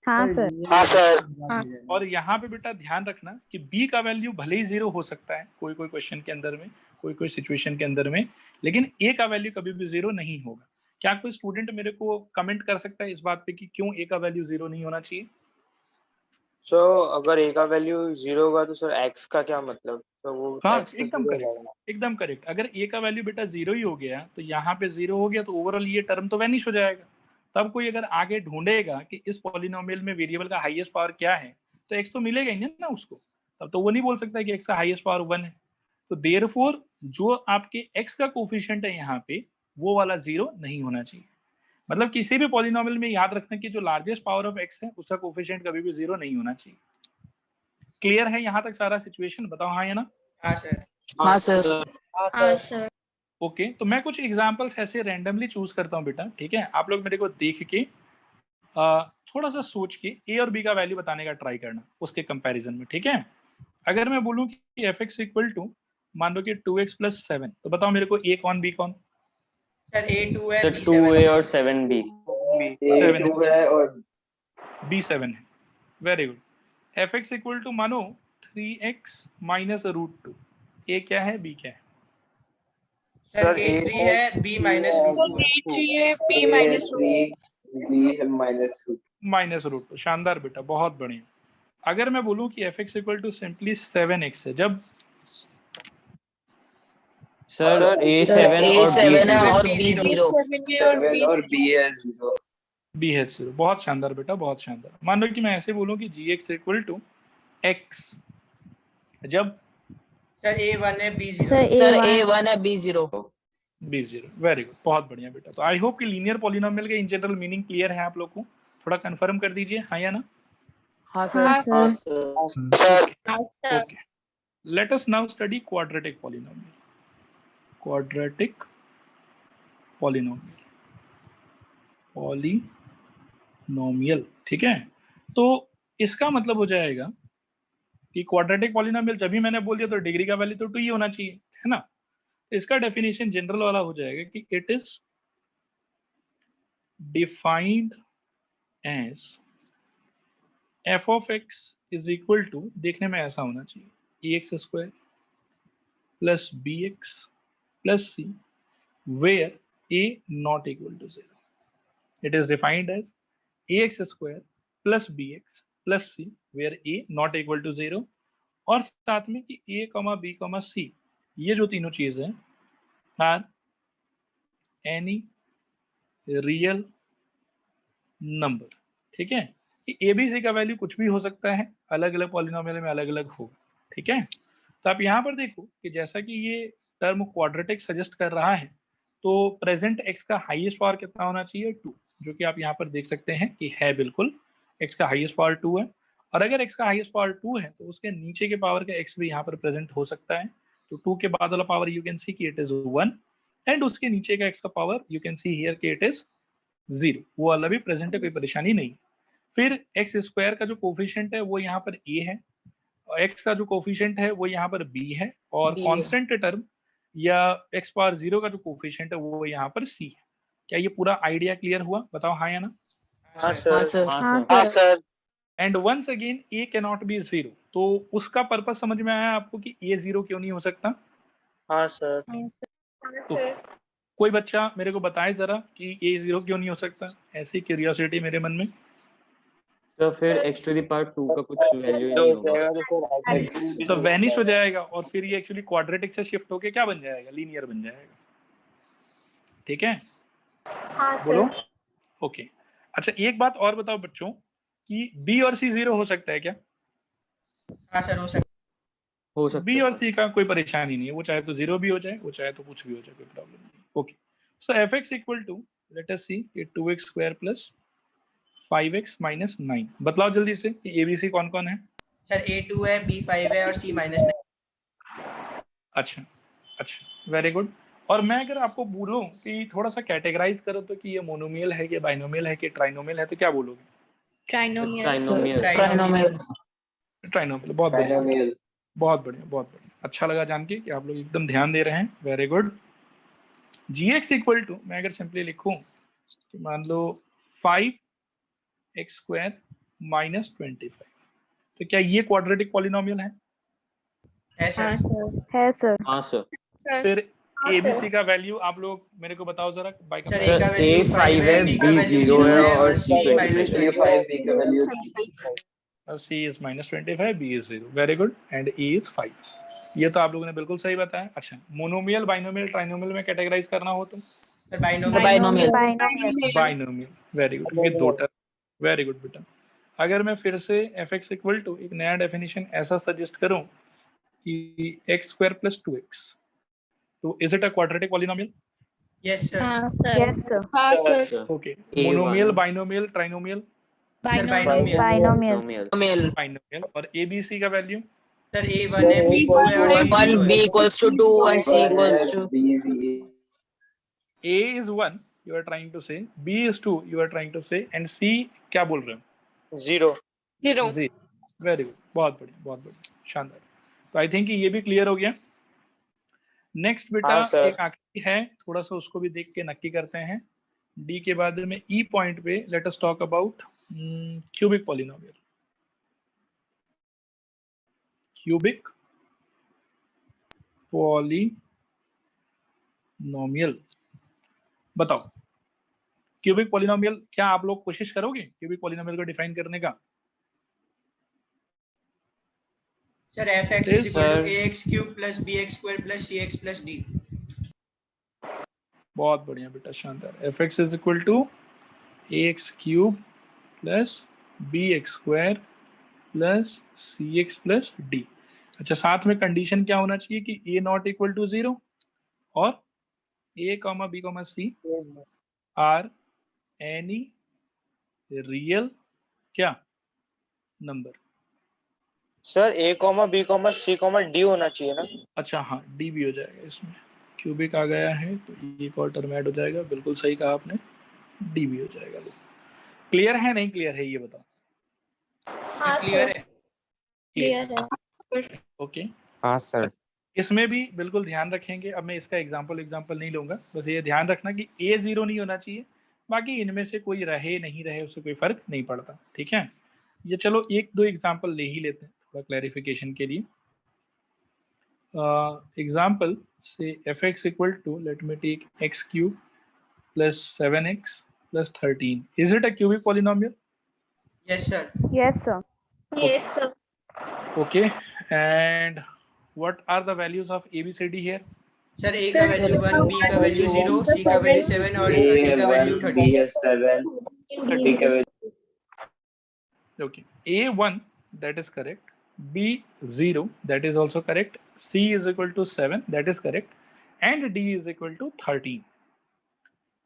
हाँ सर। हाँ सर। हाँ। और यहाँ पे बेटा ध्यान रखना कि b का वैल्यू भले ही 0 हो सकता है कोई कोई क्वेश्चन के अंदर में, कोई कोई सिचुएशन के अंदर में, लेकिन a का वैल्यू कभी भी 0 नहीं होगा। क्या कोई स्टूडेंट मेरे को कमेंट कर सकता है इस बात पे कि क्यों a का वैल्यू 0 नहीं होना चाहिए? सो अगर a का वैल्यू 0 होगा तो सर x का क्या मतलब, तो वो हाँ x तो एकदम 0 हो करेक्ट, जाएगा। एकदम करेक्ट। अगर ए का वैल्यू बेटा 0 ही हो गया तो यहाँ पे 0 हो गया तो ओवरऑल ये टर्म तो वैनिश हो जाएगा। तब कोई अगर आगे ढूंढेगा कि इस पॉलिनोमियल में वेरिएबल का हाईएस्ट पावर क्या है तो x तो मिलेगा ही ना उसको, तब तो वो नहीं बोल सकता कि x का हाईएस्ट पावर 1 है। तो देयरफॉर जो आपके x का कोफिशिएंट है यहाँ पे वो वाला 0 नहीं होना चाहिए। मतलब किसी भी पॉलिनोमियल में याद रखना कि जो लार्जेस्ट पावर ऑफ x है उसका कोफिशिएंट कभी भी 0 नहीं होना चाहिए। क्लियर है यहाँ तक सारा सिचुएशन? बताओ हाँ या ना? हाँ सर। हाँ सर। हाँ सर। ओके तो मैं कुछ एग्जांपल्स ऐसे रैंडमली चूज करता हूँ बेटा, ठीक है? आप लोग मेरे को देख के थोड़ा सा सोच के ए और बी का वैल्यू बताने का ट्राई करना उसके कंपैरिजन में, ठीक है? अगर मैं बोलूँ कि एफ एक्स इक्वल टू मान लो कि 2x + 7, तो बताओ मेरे को ए कौन बी कौन? सर A2 है सर B7 2a और 7b। A2 है और b7 है। Very good. F x equal to मानो 3x - √2, ए क्या है बी क्या है? सर A3 है B - √2 है। A3 है B -2। -√2। शानदार बेटा, बहुत बढ़िया। अगर मैं बोलूं कि f x equal to simply 7x है, जब सर सर a7 और A7 है b0। और B0। और B0। बी है 0। बहुत शानदार बेटा, बहुत शानदार। मान लो कि मैं ऐसे बोलूं कि जी एक्स इक्वल टू एक्स, जब सर A1 है B0। सर A1 है B0। b0। वेरी गुड, बहुत बढ़िया बेटा। तो आई होप कि लीनियर पॉलिनोमियल के इन जनरल मीनिंग क्लियर है आप लोग को। थोड़ा कंफर्म कर दीजिए हाँ या ना? हाँ हाँ sir. Sir. Okay, let us now study quadratic polynomial. Quadratic polynomial, polynomial, ठीक है? तो इसका मतलब हो जाएगा कि क्वाड्रेटिक पॉलिनोमियल जब भी मैंने बोल दिया तो डिग्री का वैल्यू तो 2 ही होना चाहिए, है ना? इसका डेफिनेशन जनरल वाला हो जाएगा कि it is defined as f of x is equal to, देखने में ऐसा होना चाहिए, ax² plus bx plus c where a not equal to 0. It is defined as ax² plus bx plus c where a not equal to 0, और साथ में कि a, b, c ये जो तीनों चीज है आर एनी रियल नंबर, ठीक है? ए बी सी का वैल्यू कुछ भी हो सकता है, अलग अलग पॉलिनोमियल में अलग अलग होगा, ठीक है? तो आप यहाँ पर देखो कि जैसा कि ये टर्म क्वाड्रेटिक सजेस्ट कर रहा है तो प्रेजेंट x का हाईएस्ट पावर कितना होना चाहिए? 2, जो कि आप यहाँ पर देख सकते हैं कि है बिल्कुल, x का हाईएस्ट पावर 2 है। और अगर x का हाईएस्ट पावर 2 है तो उसके नीचे के पावर का x भी यहाँ पर प्रेजेंट हो सकता है। तो 2 के बाद वाला पावर यू कैन सी कि इट इज 1, एंड उसके नीचे का x का power you can see here कि इट इज 0, वो वाला भी प्रेजेंट है, कोई परेशानी नहीं। फिर x² का जो कोफिशिएंट है वो यहाँ पर a है, और x का जो कोफिशिएंट है वो यहाँ पर b है, और B है। कांस्टेंट टर्म या x पावर 0 का जो कोफिशिएंट है वो यहाँ पर c है। क्या ये पूरा आइडिया क्लियर हुआ? बताओ हाँ या ना? हाँ हाँ सर। सर। हाँ sir. And once again a cannot be 0, तो उसका पर्पस समझ में आया आपको कि a 0 क्यों नहीं हो सकता? हाँ सर। तो कोई बच्चा मेरे को बताए जरा कि a 0 क्यों नहीं हो सकता? ऐसी क्यूरियोसिटी मेरे मन में। तो फिर x⁴ का कुछ वैल्यू ही तो नहीं हो होगा। जाएगा तो सर x तो वैनिश हो जाएगा और फिर ये एक्चुअली क्वाड्रेटिक से शिफ्ट होके क्या बन जाएगा? लीनियर बन जाएगा, ठीक है? बोलो। ओके, अच्छा एक बात और बताओ बच्चों कि b और c 0 हो सकता है क्या? हाँ सर, हो सकता हो सकता b है और सर। c का कोई परेशानी नहीं है, वो चाहे तो 0 भी हो जाए, वो चाहे तो कुछ भी हो जाए, कोई प्रॉब्लम नहीं। Okay, so f x equal to let us see 2x² plus 5x minus 9। बतलाओ जल्दी से कि ABC कौन कौन है? सर A2 है B5 है और C -9। अच्छा अच्छा, वेरी गुड। और मैं अगर आपको बोलूं कि थोड़ा सा कैटेगराइज करो तो कि ये मोनोमियल है कि बाइनोमियल है कि ट्राइनोमियल है, तो क्या बोलोगे? ट्राइनोमियल। ट्राइनोमियल। ट्राइनोमियल। ट्राइनोमियल। बहुत बढ़िया, बहुत बढ़िया, बहुत बढ़िया। अच्छा लगा जान के कि आप लोग एकदम ध्यान दे रहे हैं, very good. gx equal to, मैं अगर सिंपली लिखूं कि मान लो 5x² माइनस 25, तो क्या ये क्वाड्रेटिक पॉलिनोमियल है? है हाँ सर। सर। है सर। हाँ सर। फिर ABC का वैल्यू आप लोग मेरे को बताओ जरा बाय सर कंपैरिजन। A का वैल्यू 5 5 है, है, B का B वैल्यू 0 है और C C -25 है। B का value C is -25, B is 0, very good, and E is 5। ये तो आप लोगों ने बिल्कुल सही बताया। अच्छा, मोनोमियल, बाइनोमियल, ट्राइनोमियल में कैटेगराइज करना हो तो sir binomial. Binomial binomial, very good, with दो टर्म, वेरी गुड बेटा। अगर मैं फिर से fx इक्वल टू एक नया डेफिनेशन ऐसा सजेस्ट करूं कि x² + 2x, तो is it a quadratic polynomial? Yes sir. Yes, sir. हाँ sir okay, A1 monomial, binomial, trinomial? Sir binomial. Binomial. Binomial. Binomial. और ABC का वैल्यू? सर A1 है, B2 है और वन C0 B है। equals to 2 and C equals to A is 1 you are trying to say, B is 2 you are trying to say, and C क्या बोल रहे हो? 0। 0 जी, वेरी गुड, बहुत बढ़िया, बहुत बढ़िया, शानदार। तो आई थिंक ये भी क्लियर हो गया। नेक्स्ट बेटा हाँ, सर। एक आखिरी है, थोड़ा सा उसको भी देख के नक्की करते हैं। डी के बाद में ई पॉइंट पे let us talk about cubic polynomial. Cubic polynomial, बताओ क्यूबिक पॉलिनोमियल क्या आप लोग कोशिश करोगे क्यूबिक पॉलिनोमियल को डिफाइन करने का? Sir fx Yes, is equal to sir. ax³ + bx² + cx + d। बहुत बढ़िया बेटा, शानदार। fx is equal to ax³ + bx² + cx + d। अच्छा, साथ में कंडीशन क्या होना चाहिए कि a नॉट इक्वल टू 0 और a, b, c are any real क्या number? Sir A, B, C, D होना चाहिए ना? अच्छा हाँ, डी भी हो जाएगा इसमें, क्यूबिक आ गया है तो एक और टर्म ऐड हो जाएगा, बिल्कुल सही कहा आपने, डी भी हो जाएगा। क्लियर है नहीं क्लियर है ये बताओ? हाँ क्लियर सर, है। क्लियर है। ओके, हाँ सर। इसमें भी बिल्कुल ध्यान रखेंगे। अब मैं इसका एग्जांपल नहीं लूंगा, बस ये ध्यान रखना कि a 0 नहीं होना चाहिए, बाकी इनमें से कोई रहे नहीं रहे उससे कोई फर्क नहीं पड़ता, ठीक है। ये चलो एक दो एग्जांपल ले ही लेते हैं थोड़ा क्लैरिफिकेशन के लिए। एग्जांपल से fx equal to, let me take x³ + 7x + 13, is it a cubic polynomial? Yes sir. Yes, sir. Yes sir. Okay, and what are the values of ABCD here? Sir A का वैल्यू 1, B का वैल्यू 0, C का वैल्यू 7 और D का वैल्यू 13। 7, D का value. Okay, A1 that is correct, B0 that is also correct, C is equal to 7 that is correct, and D is equal to 13।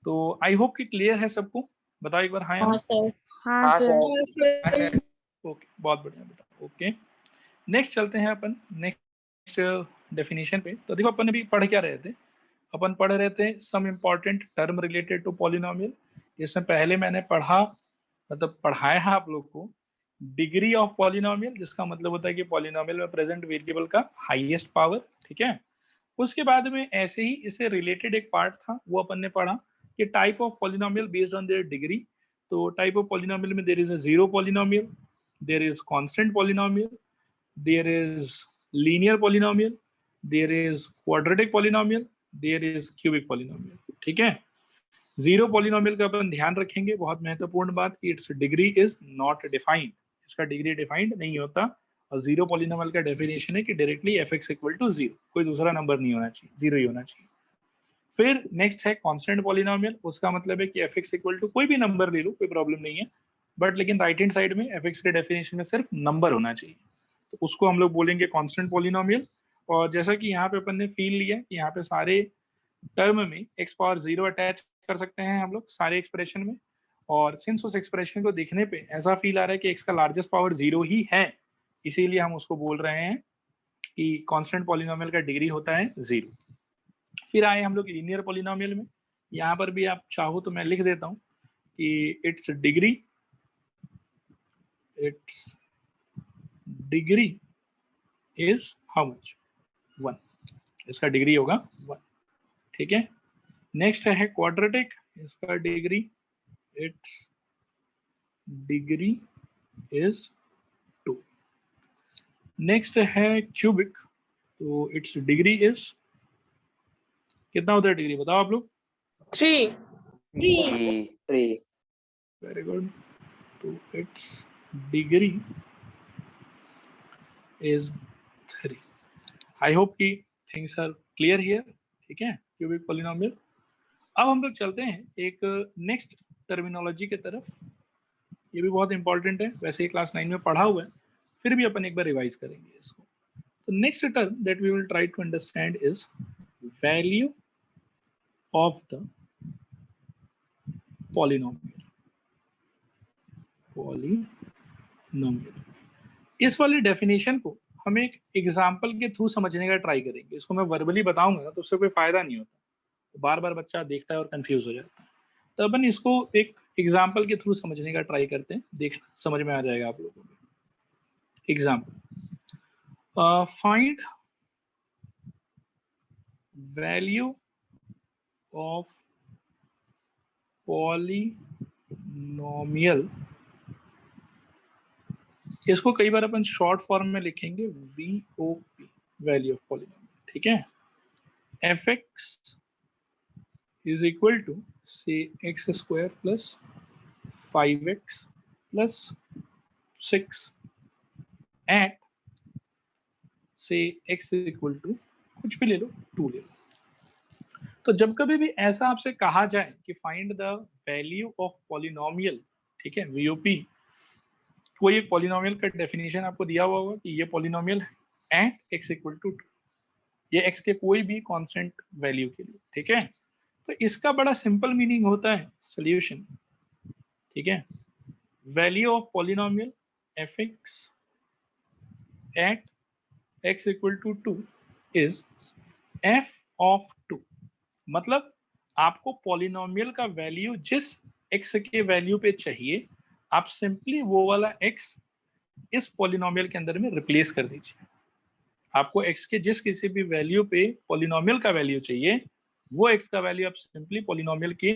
तो आई होप कि क्लियर है सबको, बताओ एक बार हाँ या हाँ ना? सर। हाँ, हाँ, sir. सर। हाँ सर। ओके, बहुत बढ़िया बेटा। ओके, नेक्स्ट चलते हैं अपन नेक्स्ट डेफिनेशन पे। तो देखो अपन अभी पढ़ क्या रहे थे, अपन पढ़ रहे थे some important term related to polynomial. इसमें पहले मैंने पढ़ा, मतलब पढ़ाया आप लोग को डिग्री ऑफ पॉलिनोमियल, जिसका मतलब होता है कि पॉलिनोमियल में प्रेजेंट वेरिएबल का हाईएस्ट पावर, ठीक है। उसके बाद में ऐसे ही इससे रिलेटेड एक पार्ट था, वो अपन ने पढ़ा कि type of polynomial based on their degree. तो टाइप ऑफ पॉलिनोमियल में there is a zero polynomial, there is constant polynomial, there is linear polynomial, there is quadratic polynomial, there is cubic polynomial, ठीक है। जीरो पॉलिनोमियल का अपन ध्यान रखेंगे, बहुत महत्वपूर्ण बात कि it's degree is not defined, इसका डिग्री डिफाइंड नहीं होता। और जीरो पॉलिनोमियल का डेफिनेशन है कि डायरेक्टली fx इक्वल टू 0, कोई दूसरा नंबर नहीं होना चाहिए, जीरो ही होना चाहिए। फिर नेक्स्ट है कांस्टेंट पॉलिनोमियल, उसका मतलब है कि fx इक्वल टू कोई भी नंबर ले लो, कोई प्रॉब्लम नहीं है, बट लेकिन राइट हैंड साइड में fx के डेफिनेशन में सिर्फ नंबर होना चाहिए, तो उसको हम लोग बोलेंगे कांस्टेंट पॉलिनोमियल। और जैसा कि यहाँ पे अपन ने फील लिया कि यहाँ पे सारे टर्म में x⁻0 अटैच कर सकते हैं हम लोग सारे एक्सप्रेशन में, और सिंस उस एक्सप्रेशन को देखने पे ऐसा फील आ रहा है कि x का लार्जेस्ट पावर 0 ही है, इसीलिए हम उसको बोल रहे हैं कि कांस्टेंट पॉलिनोमियल का डिग्री होता है 0। फिर आए हम लोग लीनियर पॉलिनोमियल में, यहाँ पर भी आप चाहो तो मैं लिख देता हूँ कि it's degree is how much, 1, इसका डिग्री होगा 1, ठीक है। नेक्स्ट है क्वाड्रेटिक, इसका degree, it's degree is 2। Next है क्यूबिक, तो इट्स डिग्री इज, कितना होता है डिग्री बताओ आप लोग? 3 3। वेरी गुड, तो it's degree is 3. I hope कि थिंग्स आर क्लियर हियर, ठीक है, क्यूबिक पॉलिनोमियल। अब हम लोग चलते हैं एक नेक्स्ट टर्मिनोलॉजी के तरफ। ये भी बहुत इंपॉर्टेंट है, वैसे ही क्लास 9 में पढ़ा हुआ है, फिर भी अपन एक बार रिवाइज करेंगे इसको। तो next term that we will try to understand is value of the polynomial. इस वाली डेफिनेशन को हम एक एग्जाम्पल के थ्रू समझने का ट्राई करेंगे। इसको मैं वर्बली बताऊंगा तो उससे कोई फायदा नहीं होता, तो बार बार बच्चा देखता है और कंफ्यूज हो जाता है। तो अपन इसको एक एग्जाम्पल के थ्रू समझने का ट्राई करते हैं, देखना समझ में आ जाएगा आप लोगों को। Example, find value of polynomial. इसको कई बार अपन शॉर्ट फॉर्म में लिखेंगे VOP, वैल्यू ऑफ पॉलिनोमियल, ठीक है। fx is equal to say x square plus 5x plus 6 at say x is equal to कुछ भी ले लो, 2 ले लो। तो जब कभी भी ऐसा आपसे कहा जाए कि find the value of polynomial, ठीक है, VOP, कोई एक पॉलिनोमियल का डेफिनेशन आपको दिया हुआ होगा कि ये पॉलिनोमियल है एट x इक्वल टू 2, ये x के कोई भी कांस्टेंट वैल्यू के लिए, ठीक है। तो इसका बड़ा सिंपल मीनिंग होता है सॉल्यूशन, ठीक है। Value of polynomial fx at x equal to 2 is f of 2। मतलब आपको पॉलिनोमियल का वैल्यू जिस x के वैल्यू पे चाहिए, आप सिंपली वो वाला x इस पॉलिनोमियल के अंदर में रिप्लेस कर दीजिए। आपको x के जिस किसी भी वैल्यू पे पॉलिनोमियल का वैल्यू चाहिए, वो x का वैल्यू आप सिंपली पॉलिनोमियल के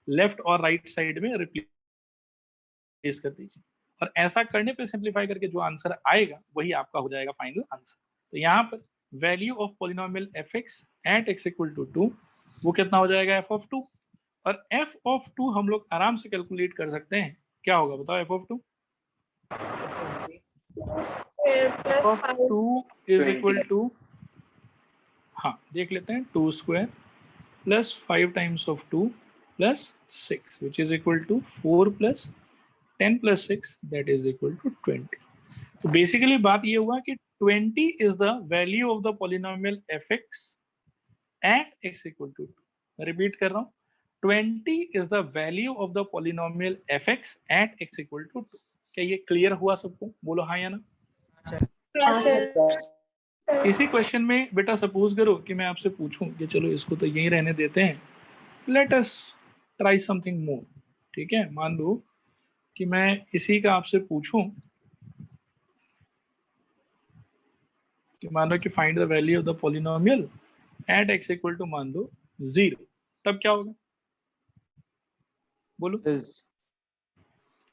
लेफ्ट और राइट साइड में रिप्लेस कर दीजिए। और ऐसा करने पे सिंप्लीफाई करके जो आंसर आएगा वही आपका हो जाएगा फाइनल आंसर। तो यहाँ पर value of polynomial fx at x equal to 2, वो कितना हो जाएगा f ऑफ 2। और f ऑफ 2 हम लोग आराम से कैलकुलेट कर सकते हैं, क्या होगा बताओ f of 2? 2 square plus of 5 2 is equal to, हाँ देख लेते हैं, 2 square plus 5 times of 2 plus 6 which is equal to 4 plus 10 plus 6 that is equal to 20. तो बेसिकली बात ये हुआ कि 20 is the value of the polynomial fx at x equal to 2. मैं रिपीट कर रहा हूँ, 20 is the value of the polynomial fx at x equal to 2. क्या ये क्लियर हुआ सबको? बोलो हाँ या ना। Yes, sir. इसी क्वेश्चन में बेटा सपोज करो कि मैं आपसे पूछूं कि चलो इसको तो यहीं रहने देते हैं, let us try something more, ठीक है। मान लो कि मैं इसी का आपसे पूछूं कि मान लो कि find the value of the polynomial at x equal to मान लो 0, तब क्या होगा बोलो?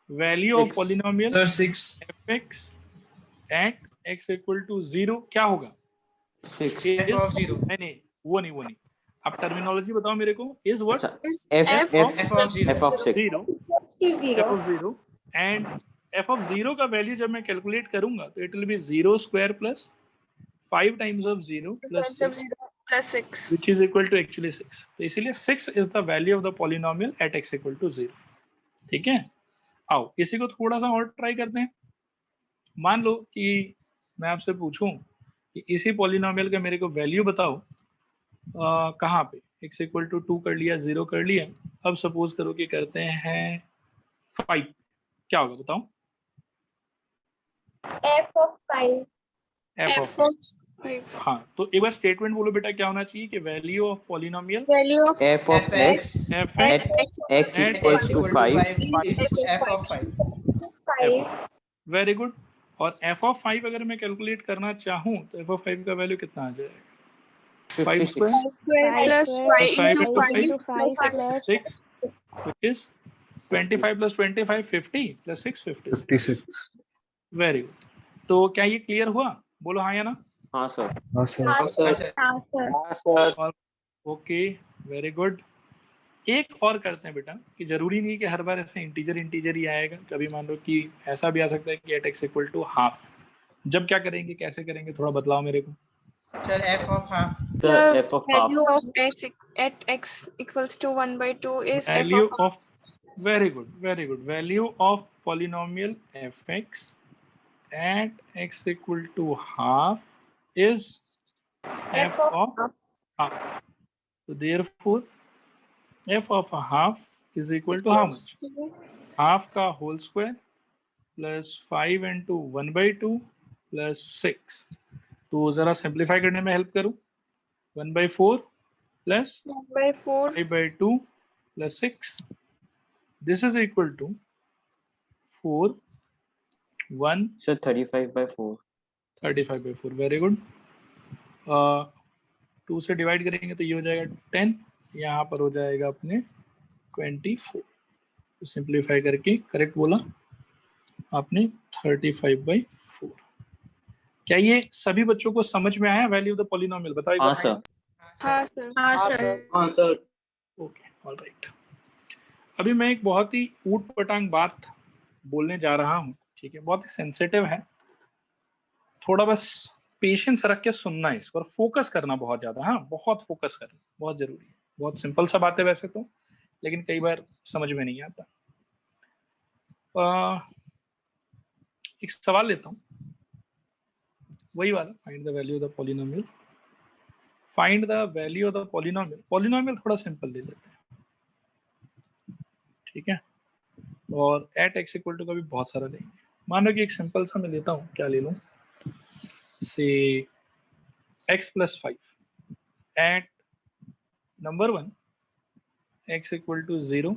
Value of polynomial 6 fx at x equal to 0 क्या होगा? 6 f of 0 नहीं, वो नहीं। अब टर्मिनोलॉजी बताओ मेरे को। Is what? Is f f f f of 0 f of 6 0, to f 0. of 0 and f of 0 का वैल्यू जब मैं कैलकुलेट करूंगा तो it will be 0 square plus 5 times of 0 plus 6 plus 6. which is equal to actually 6. तो इसीलिए 6 is the value of the polynomial at x equal to 0, ठीक है। आओ इसी को थोड़ा सा और ट्राई करते हैं। मान लो कि मैं आपसे पूछूं कि इसी पॉलिनोमियल का मेरे को वैल्यू बताओ कहाँ पे, x इक्वल टू 2 कर लिया, 0 कर लिया, अब सपोज करो कि करते हैं 5, क्या होगा बताओ? F of 5. f F of of 5. हाँ, तो एक बार स्टेटमेंट बोलो बेटा, क्या होना चाहिए कि value of polynomial Value of f of x f at x equals to 5 is f of 5. 5. Very good. और f ऑफ 5 अगर मैं कैलकुलेट करना चाहूँ तो f ऑफ 5 का वैल्यू कितना आ जाएगा? 5 square 5 square plus 5 into 5 plus 6. 6 which is 25 plus 25 50 plus 6 56. Very good. तो क्या ये क्लियर हुआ? बोलो हाँ या ना। हाँ सर हाँ सर। sir. हाँ सर। Okay very good. एक और करते हैं बेटा कि जरूरी नहीं कि हर बार ऐसे इंटीजर ही आएगा, कभी मान लो कि ऐसा भी आ सकता है कि at x equal to half, जब क्या करेंगे, कैसे करेंगे, थोड़ा बतलाओ मेरे को। Sir, f of half. Sir, The f of half. value of x at x equals to 1/2 is f Value of of, very good, very good. Value of polynomial fx at x equal to half is f of half. So therefore f of a half is equal to how much? Half का whole square plus 5 into 1/2 plus 6. तो जरा सिंप्लीफाई करने में हेल्प करूं। 1/4 plus 1/4 5/2 plus 6. This is equal to 4 1 Sir, 35/4. 35/4. Very good. 2 से डिवाइड करेंगे तो ये हो जाएगा 10, यहाँ पर हो जाएगा अपने 24। तो सिंप्लीफाई करके करेक्ट बोला आपने 35/4। क्या ये सभी बच्चों को समझ में आया वैल्यू ऑफ द पॉलिनोमियल? बताओ एक हाँ बार। सर। हाँ सर हाँ सर। Okay, alright. अभी मैं एक बहुत ही ऊट पटांग बात बोलने जा रहा हूँ, ठीक है, बहुत ही सेंसिटिव है, थोड़ा बस पेशेंस रख के सुनना है इसको और फोकस करना बहुत ज्यादा। हाँ, बहुत फोकस करना बहुत जरूरी है। बहुत सिंपल सा बात है वैसे तो, लेकिन कई बार समझ में नहीं आता। एक सवाल लेता हूँ, वही वाला, find the value of the polynomial. Find the value of the polynomial. Polynomial थोड़ा सिंपल ले लेते हैं, ठीक है, और एट एक्स इक्वल टू का भी बहुत सारा लेंगे। मान लो कि एक सिंपल सा मैं लेता हूँ, क्या ले लूँ, से x plus 5 at number 1 x equal to 0,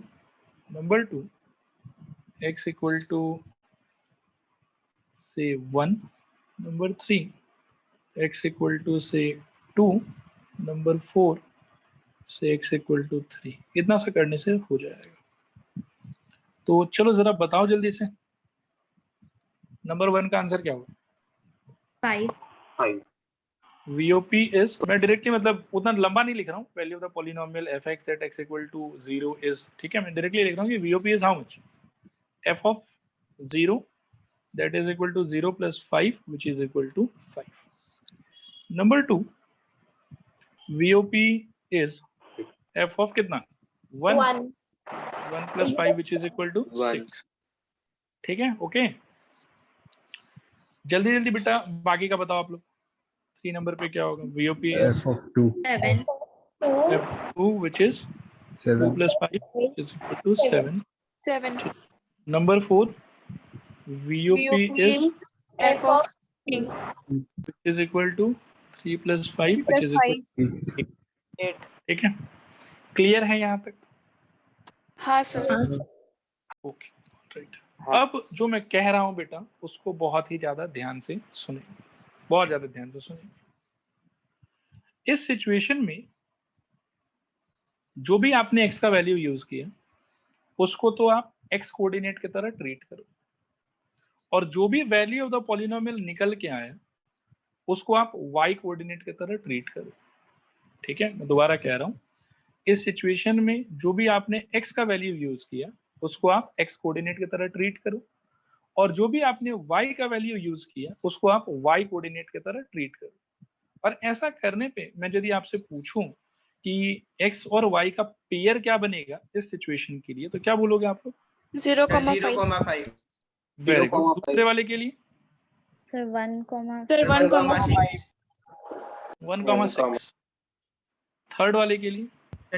number 2 x equal to say 1, number 3 x equal to say 2, number 4 से x equal to 3। इतना सा करने से हो जाएगा। तो चलो जरा बताओ जल्दी से, नंबर 1 का आंसर क्या होगा? 5। VOP is, मैं डायरेक्टली मतलब उतना लंबा नहीं लिख रहा हूँ, value of the polynomial fx at x equal to 0 is, ठीक है, मैं डायरेक्टली लिख रहा हूँ कि VOP is how much? f of 0 that is equal to 0 plus 5 which is equal to 5. Number 2, VOP is f of कितना? 1 plus 5 which is equal to 6. ठीक है, ओके। जल्दी जल्दी बेटा बाकी का बताओ आप लोग। 3 नंबर पे क्या होगा? VOP is f of 2 f2 which is 2 7 plus 5 is equal to 7. 7 Number 4, VOP is f of 3 is equal to 3 plus 5 which plus is equal 5 to 8. ठीक है, क्लियर है यहाँ तक? हाँ सर ओके, राइट। अब जो मैं कह रहा हूँ बेटा उसको बहुत ही ज्यादा ध्यान से सुने, बहुत ज्यादा ध्यान से सुने। इस सिचुएशन में जो भी आपने x का वैल्यू यूज किया उसको तो आप x कोऑर्डिनेट की तरह ट्रीट करो, और जो भी वैल्यू ऑफ द पॉलिनोमियल निकल के आया उसको आप y कोऑर्डिनेट की तरह ट्रीट करो। ठीक है, मैं दोबारा कह रहा हूँ, इस सिचुएशन में जो भी आपने x का वैल्यू यूज किया उसको आप x कोऑर्डिनेट की तरह ट्रीट करो, और जो भी आपने y का वैल्यू यूज किया उसको आप y कोऑर्डिनेट की तरह ट्रीट करो। और ऐसा करने पे मैं यदि आपसे पूछूं कि x और y का पेयर क्या बनेगा इस सिचुएशन के लिए, तो क्या बोलोगे आप लोग? 0,5 वेरी गुड। दूसरे वाले के लिए सर 1, सर 1,6 1,6। थर्ड वाले के लिए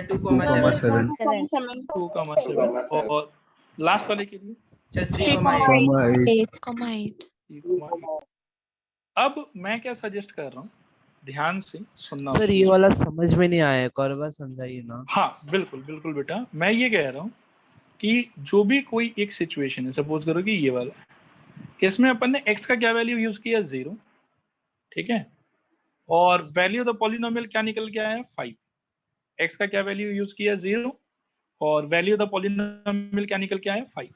2,7 2,7 और लास्ट वाले के लिए 3,8 अब मैं क्या सजेस्ट कर रहा हूँ, ध्यान से सुनना। सर ये वाला समझ में नहीं आया, एक और बार समझाइए ना। हाँ बिल्कुल बिल्कुल बेटा, मैं ये कह रहा हूँ कि जो भी कोई एक सिचुएशन है, सपोज करो कि ये वाला, इसमें अपन ने x का क्या वैल्यू यूज किया? 0, ठीक है, और वैल्यू ऑफ द पॉलिनोमियल क्या निकल के आया? 5। x का क्या वैल्यू यूज किया? 0, और वैल्यू ऑफ द पॉलिनोमियल क्या निकल के आया? 5।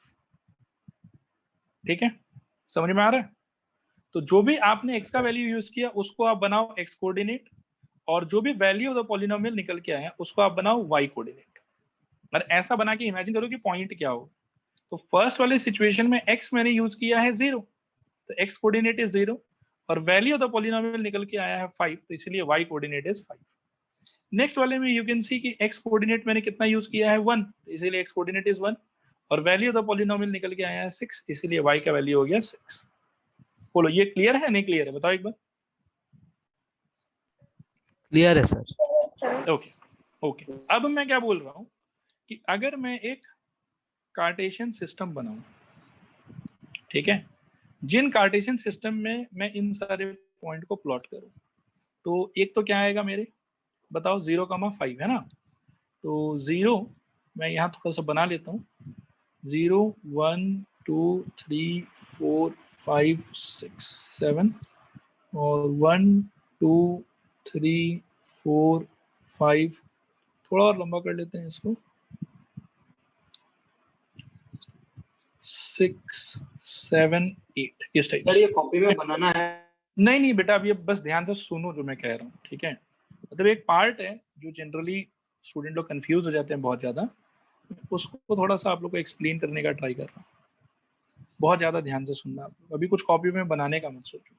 ठीक है, समझ में आ रहा है? तो जो भी आपने x का वैल्यू यूज किया उसको आप बनाओ x कोऑर्डिनेट, और जो भी वैल्यू ऑफ द पॉलिनोमियल निकल के आया उसको आप बनाओ y कोऑर्डिनेट। और ऐसा बना के इमेजिन करो कि पॉइंट क्या हो। तो फर्स्ट वाले सिचुएशन में x मैंने यूज किया है 0, तो x कोऑर्डिनेट इज 0, और वैल्यू ऑफ द पॉलिनोमियल निकल के आया है 5, तो इसलिए y कोऑर्डिनेट इज 5। नेक्स्ट वाले में यू कैन सी कि x कोऑर्डिनेट मैंने कितना यूज किया है 1, तो इसीलिए x कोऑर्डिनेट इज 1, और वैल्यू ऑफ द पॉलिनोमियल निकल के आया है 6, इसीलिए y का वैल्यू हो गया 6। बोलो ये क्लियर है नहीं क्लियर है, बताओ एक बार। क्लियर है सर। ओके ओके, अब मैं क्या बोल रहा हूँ कि अगर मैं एक कार्टेशियन सिस्टम बनाऊं, ठीक है, जिन कार्टेशियन सिस्टम में मैं इन सारे पॉइंट को प्लॉट करूं, तो एक तो क्या आएगा मेरे, बताओ 0,5 है ना, तो 0 मैं यहाँ थोड़ा सा बना लेता हूँ, 0 1 2 3 4 5 6 7 और 1 2 3 4 5, थोड़ा और लंबा कर लेते हैं इसको, 6 7 8, इस टाइप। सर ये कॉपी में बनाना है? नहीं नहीं बेटा, अब ये बस ध्यान से सुनो जो मैं कह रहा हूँ, ठीक है। मतलब एक पार्ट है जो जनरली स्टूडेंट लोग कंफ्यूज हो जाते हैं बहुत ज़्यादा, उसको थोड़ा सा आप लोग को एक्सप्लेन करने का ट्राई कर रहा हूँ। बहुत ज़्यादा ध्यान से सुनना आप लोग, अभी कुछ कॉपी में बनाने का मत सोचो।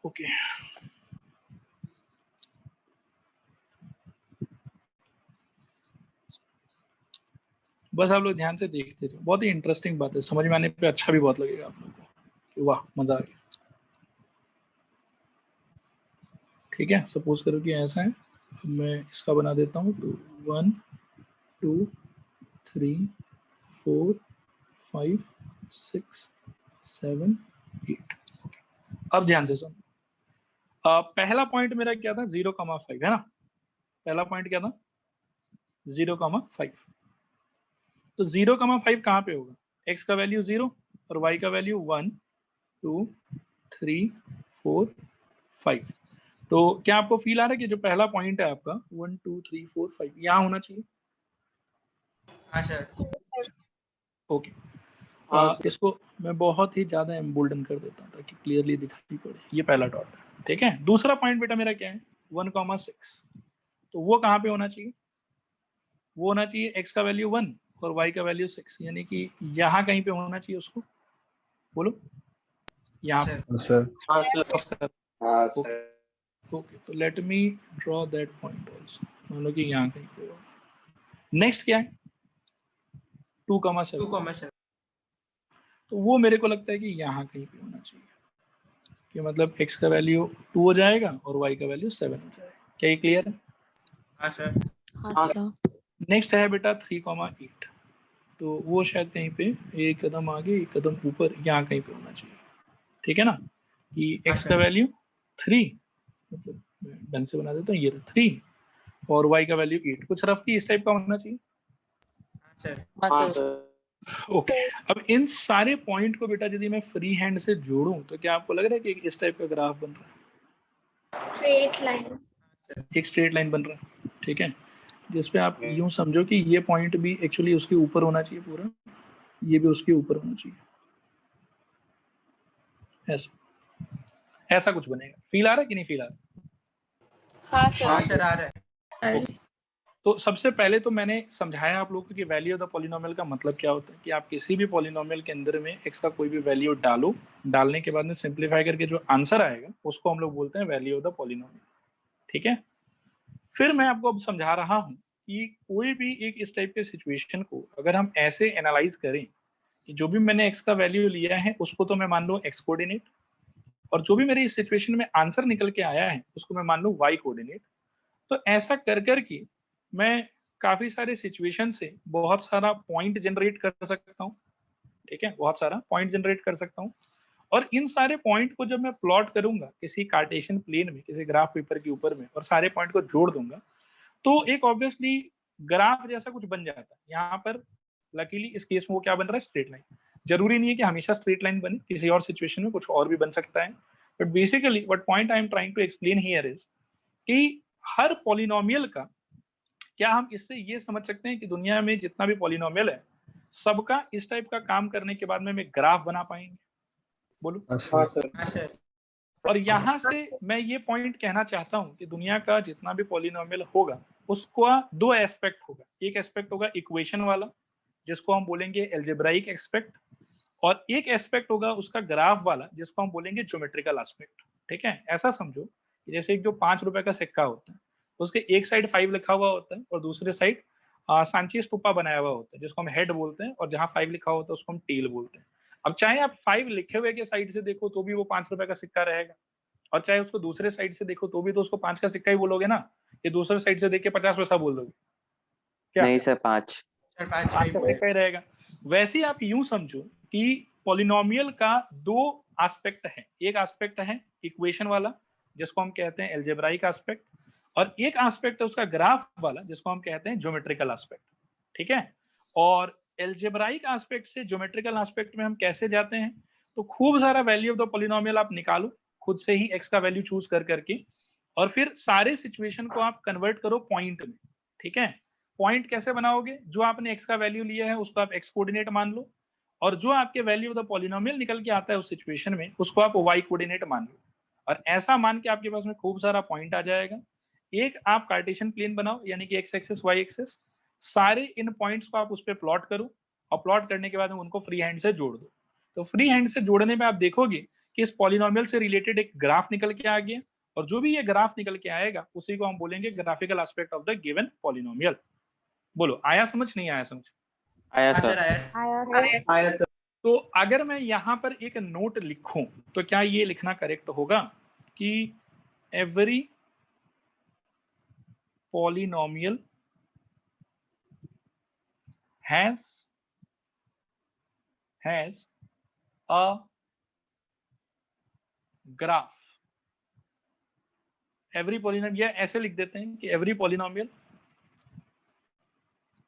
ओके बस आप लोग ध्यान से देखते रहो, बहुत ही इंटरेस्टिंग बात है, समझ में आने पे अच्छा भी बहुत लगेगा आप लोग को कि वाह मजा आ गया। ठीक है, सपोज करो कि ऐसा है, मैं इसका बना देता हूँ, तो 1 2 3 4 5 6 7 8। अब ध्यान से सुनो, पहला पॉइंट मेरा क्या था, 0,5 है ना, पहला पॉइंट क्या था 0,5, तो 0,5 कहाँ पे होगा, x का वैल्यू 0 और y का वैल्यू 1 2 3 4 5। तो क्या आपको फील आ रहा है कि जो पहला पॉइंट है आपका 1 2 3 4 5 यहाँ होना चाहिए? हाँ सर। ओके, इसको मैं बहुत ही ज्यादा एम्बोल्डन कर देता हूँ ताकि क्लियरली दिखाई पड़े, ये पहला डॉट है, ठीक है। दूसरा पॉइंट बेटा मेरा क्या है 1,6, तो वो कहाँ पे होना चाहिए, वो होना चाहिए x का वैल्यू 1 और y का वैल्यू 6, यानी कि यहाँ कहीं पे होना चाहिए उसको, बोलो यहाँ पे। सर हाँ सर। ओके, तो let me draw that point also, मान लो कि यहाँ कहीं पे होगा। नेक्स्ट क्या है 2,7, 2,7। तो वो मेरे को लगता है कि यहाँ कहीं पे होना चाहिए, कि मतलब x का वैल्यू 2 हो जाएगा और y का वैल्यू 7 हो जाएगा। क्या ये क्लियर है? हाँ सर। हाँ सर। नेक्स्ट है बेटा 3,8, तो वो शायद कहीं पे एक कदम आगे एक कदम ऊपर यहाँ कहीं पे होना चाहिए, ठीक है ना, कि x का वैल्यू 3, मतलब मैं ढंग से बना देता हूँ, ये 3 और y का वैल्यू 8, कुछ रफली इस टाइप का होना चाहिए। हाँ सर। ओके, अब इन सारे पॉइंट को बेटा यदि मैं फ्री हैंड से जोड़ूं तो क्या आपको लग रहा है कि इस टाइप का ग्राफ बन रहा है, स्ट्रेट लाइन। एक स्ट्रेट लाइन बन रहा है, ठीक है, जिसपे आप यूं समझो कि ये पॉइंट भी एक्चुअली उसके ऊपर होना चाहिए पूरा, ये भी उसके ऊपर होना चाहिए, ऐसा कुछ बनेगा। फील आ रहा है कि नहीं फील आ रहा? हाँ सर आ रहा है। तो सबसे पहले तो मैंने समझाया आप लोगों को कि वैल्यू ऑफ द पॉलिनोमियल का मतलब क्या होता है, कि आप किसी भी पॉलिनोमियल के अंदर में x का कोई भी वैल्यू डालो, डालने के बाद में सिंप्लीफाई करके जो आंसर आएगा उसको हम लोग बोलते हैं वैल्यू ऑफ द पॉलिनोमियल, ठीक है। फिर मैं आपको अब समझा रहा हूँ कि कोई भी एक इस टाइप के सिचुएशन को अगर हम ऐसे एनालाइज करें कि जो भी मैंने x का वैल्यू लिया है उसको तो मैं मान लूँ x कोऑर्डिनेट, और जो भी मेरे इस सिचुएशन में आंसर निकल के आया है उसको मैं मान लूँ y कोऑर्डिनेट, तो ऐसा कर करके मैं काफी सारे सिचुएशन से बहुत सारा पॉइंट जनरेट कर सकता हूँ, ठीक है, बहुत सारा पॉइंट जनरेट कर सकता हूँ, और इन सारे पॉइंट को जब मैं प्लॉट करूंगा किसी कार्टेशियन प्लेन में, किसी ग्राफ पेपर के ऊपर में, और सारे पॉइंट को जोड़ दूंगा, तो एक ऑब्वियसली ग्राफ जैसा कुछ बन जाता है। यहाँ पर लकीली इस केस में वो क्या बन रहा है, स्ट्रेट लाइन। जरूरी नहीं है कि हमेशा स्ट्रेट लाइन बने, किसी और सिचुएशन में कुछ और भी बन सकता है, but basically what point I am trying to explain here is कि हर पॉलिनोमियल का, क्या हम इससे ये समझ सकते हैं कि दुनिया में जितना भी पॉलिनोमियल है सबका इस टाइप का काम करने के बाद में हमें ग्राफ बना पाएंगे, बोलो। हाँ सर। हाँ सर। और यहाँ से मैं ये पॉइंट कहना चाहता हूँ कि दुनिया का जितना भी पॉलिनोमियल होगा उसका दो एस्पेक्ट होगा, एक एस्पेक्ट होगा इक्वेशन वाला जिसको हम बोलेंगे एल्जेब्राइक एस्पेक्ट, और एक एस्पेक्ट होगा उसका ग्राफ वाला जिसको हम बोलेंगे ज्योमेट्रिकल एस्पेक्ट। ठीक है, ऐसा समझो कि जैसे एक जो 5 रुपए का सिक्का होता है उसके एक साइड 5 लिखा हुआ होता है और दूसरे साइड सांची स्तूपा बनाया हुआ होता है जिसको हम हेड बोलते हैं, और जहाँ 5 लिखा होता है उसको हम टेल बोलते हैं। अब चाहे आप 5 लिखे हुए के साइड से देखो तो भी वो 5 रुपए का सिक्का रहेगा, और चाहे उसको दूसरे साइड से देखो तो भी तो उसको 5 का सिक्का ही बोलोगे ना, कि दूसरे साइड से देख के 50 पैसा बोल दोगे क्या? नहीं सर, 5। सर 5 5 का सिक्का ही रहेगा। वैसे ही आप यूं समझो कि पॉलिनोमियल का 2 एस्पेक्ट है, एक एस्पेक्ट है इक्वेशन वाला जिसको हम कहते हैं एल्जेब्राइक एस्पेक्ट, और एक एस्पेक्ट है उसका ग्राफ वाला जिसको हम कहते हैं ज्योमेट्रिकल एस्पेक्ट। ठीक है, और एल्जेब्राइक एस्पेक्ट से ज्योमेट्रिकल एस्पेक्ट में हम कैसे जाते हैं, तो खूब सारा वैल्यू ऑफ द पॉलिनोमियल आप निकालो खुद से ही x का वैल्यू चूज कर करके, और फिर सारे सिचुएशन को आप कन्वर्ट करो पॉइंट में। ठीक है, पॉइंट कैसे बनाओगे, जो आपने x का वैल्यू लिया है उसको आप x कोऑर्डिनेट मान लो, और जो आपके वैल्यू ऑफ द पॉलिनोमियल निकल के आता है उस सिचुएशन में उसको आप y कोऑर्डिनेट मान लो, और ऐसा मान के आपके पास में खूब सारा पॉइंट आ जाएगा। एक आप कार्टेशियन प्लेन बनाओ, यानी कि x एक्सिस y एक्सिस, सारे इन पॉइंट्स को आप उस पर प्लॉट करो, और प्लॉट करने के बाद में उनको फ्री हैंड से जोड़ दो। तो फ्री हैंड से जोड़ने में आप देखोगे कि इस पॉलिनोमियल से रिलेटेड एक ग्राफ निकल के आ गया, और जो भी ये ग्राफ निकल के आएगा उसी को हम बोलेंगे graphical aspect of the given polynomial. बोलो आया समझ, नहीं आया समझ? आया हाँ सर। सर आया। आया सर। तो अगर मैं यहाँ पर एक नोट लिखूं तो क्या ये लिखना करेक्ट होगा कि every polynomial has a graph. Every polynomial, या ऐसे लिख देते हैं कि every polynomial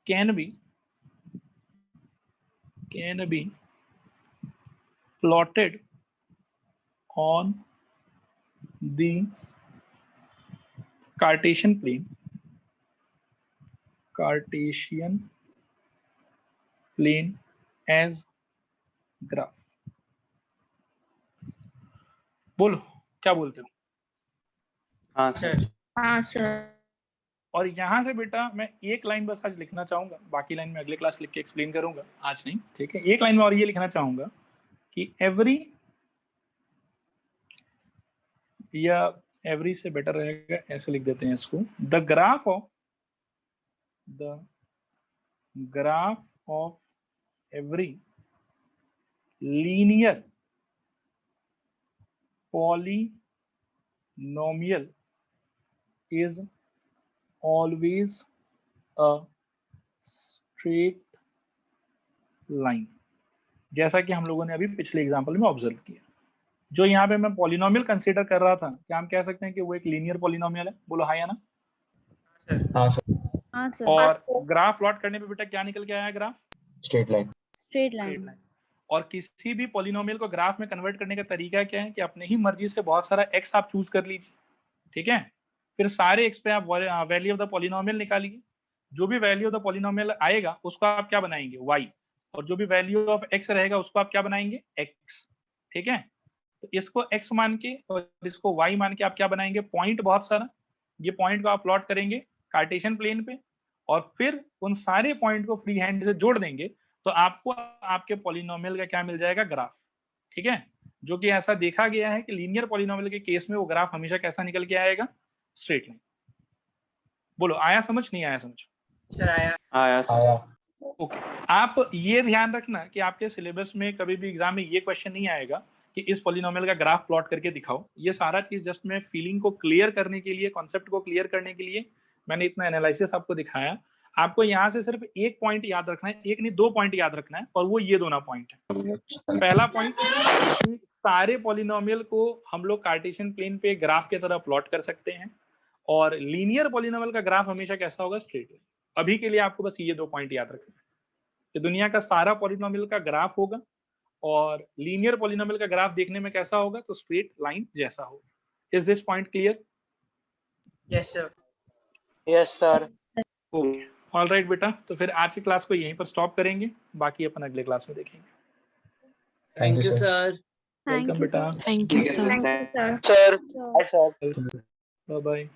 can be plotted on the Cartesian plane as graph। बोलो क्या बोलते हो? हाँ सर। सर हाँ सर। और यहाँ से बेटा मैं एक लाइन बस आज लिखना चाहूंगा, बाकी लाइन में अगले क्लास लिख के एक्सप्लेन करूंगा, आज नहीं। ठीक है, एक लाइन में और ये लिखना चाहूंगा कि एवरी से बेटर रहेगा, ऐसे लिख देते हैं इसको, the graph of every linear polynomial is always a straight line. जैसा कि हम लोगों ने अभी पिछले एग्जांपल में ऑब्जर्व किया, जो यहाँ पे मैं पॉलिनोमियल कंसीडर कर रहा था, क्या हम कह सकते हैं कि वो एक लीनियर पॉलिनोमियल है? बोलो हाँ या ना? हाँ सर। हाँ सर। और ग्राफ प्लॉट करने पे बेटा क्या निकल के आया? Graph straight line. Straight line. और किसी भी पॉलिनोमियल को ग्राफ में कन्वर्ट करने का तरीका क्या है कि अपने ही मर्जी से बहुत सारा x आप चूज कर लीजिए। ठीक है, फिर सारे x पे आप वैल्यू ऑफ द पॉलिनोमियल निकालिए, जो भी वैल्यू ऑफ द पॉलिनोमियल आएगा उसको आप क्या बनाएंगे? y, और जो भी वैल्यू ऑफ x रहेगा उसको आप क्या बनाएंगे? x। ठीक है, तो इसको x मान के और इसको y मान के आप क्या बनाएंगे? पॉइंट बहुत सारा, ये पॉइंट को आप प्लॉट करेंगे कार्टेशियन प्लेन पे, और फिर उन सारे पॉइंट को फ्री हैंड से जोड़ देंगे तो आपको आपके पॉलिनोमियल का क्या मिल जाएगा? ग्राफ। ठीक है, जो कि ऐसा देखा गया है कि लीनियर पॉलिनोमियल के केस में वो ग्राफ हमेशा कैसा निकल के आएगा? Straight line. बोलो आया समझ, नहीं आया समझ? सर आया। आया सर। आया। ओके, आप ये ध्यान रखना कि आपके सिलेबस में कभी भी एग्जाम में ये क्वेश्चन नहीं आएगा कि इस पॉलिनोमियल का ग्राफ प्लॉट करके दिखाओ। ये सारा चीज जस्ट मैं फीलिंग को क्लियर करने के लिए, कॉन्सेप्ट को क्लियर करने के लिए मैंने इतना एनालिसिस आपको दिखाया। आपको यहाँ से सिर्फ एक पॉइंट याद रखना है, एक नहीं 2 पॉइंट याद रखना है, और वो ये दोनों पॉइंट है। पहला पॉइंट, सारे पॉलिनोमियल को हम लोग कार्टेशियन प्लेन पे ग्राफ के तरह प्लॉट कर सकते हैं, और लीनियर पॉलिनोमियल का ग्राफ हमेशा कैसा होगा? Straight line. अभी के लिए आपको बस ये 2 पॉइंट याद रखना है कि दुनिया का सारा पॉलिनोमियल का ग्राफ होगा, और लीनियर पॉलिनोमियल का ग्राफ देखने में कैसा होगा? तो स्ट्रेट लाइन जैसा होगा। Is this point clear? Yes sir. Yes sir. Okay, all right बेटा, तो फिर आज की क्लास को यहीं पर स्टॉप करेंगे, बाकी अपन अगले क्लास में देखेंगे। Thank you sir. वेलकम बेटा, thank you sir. Thank you, sir. Sir. Bye bye.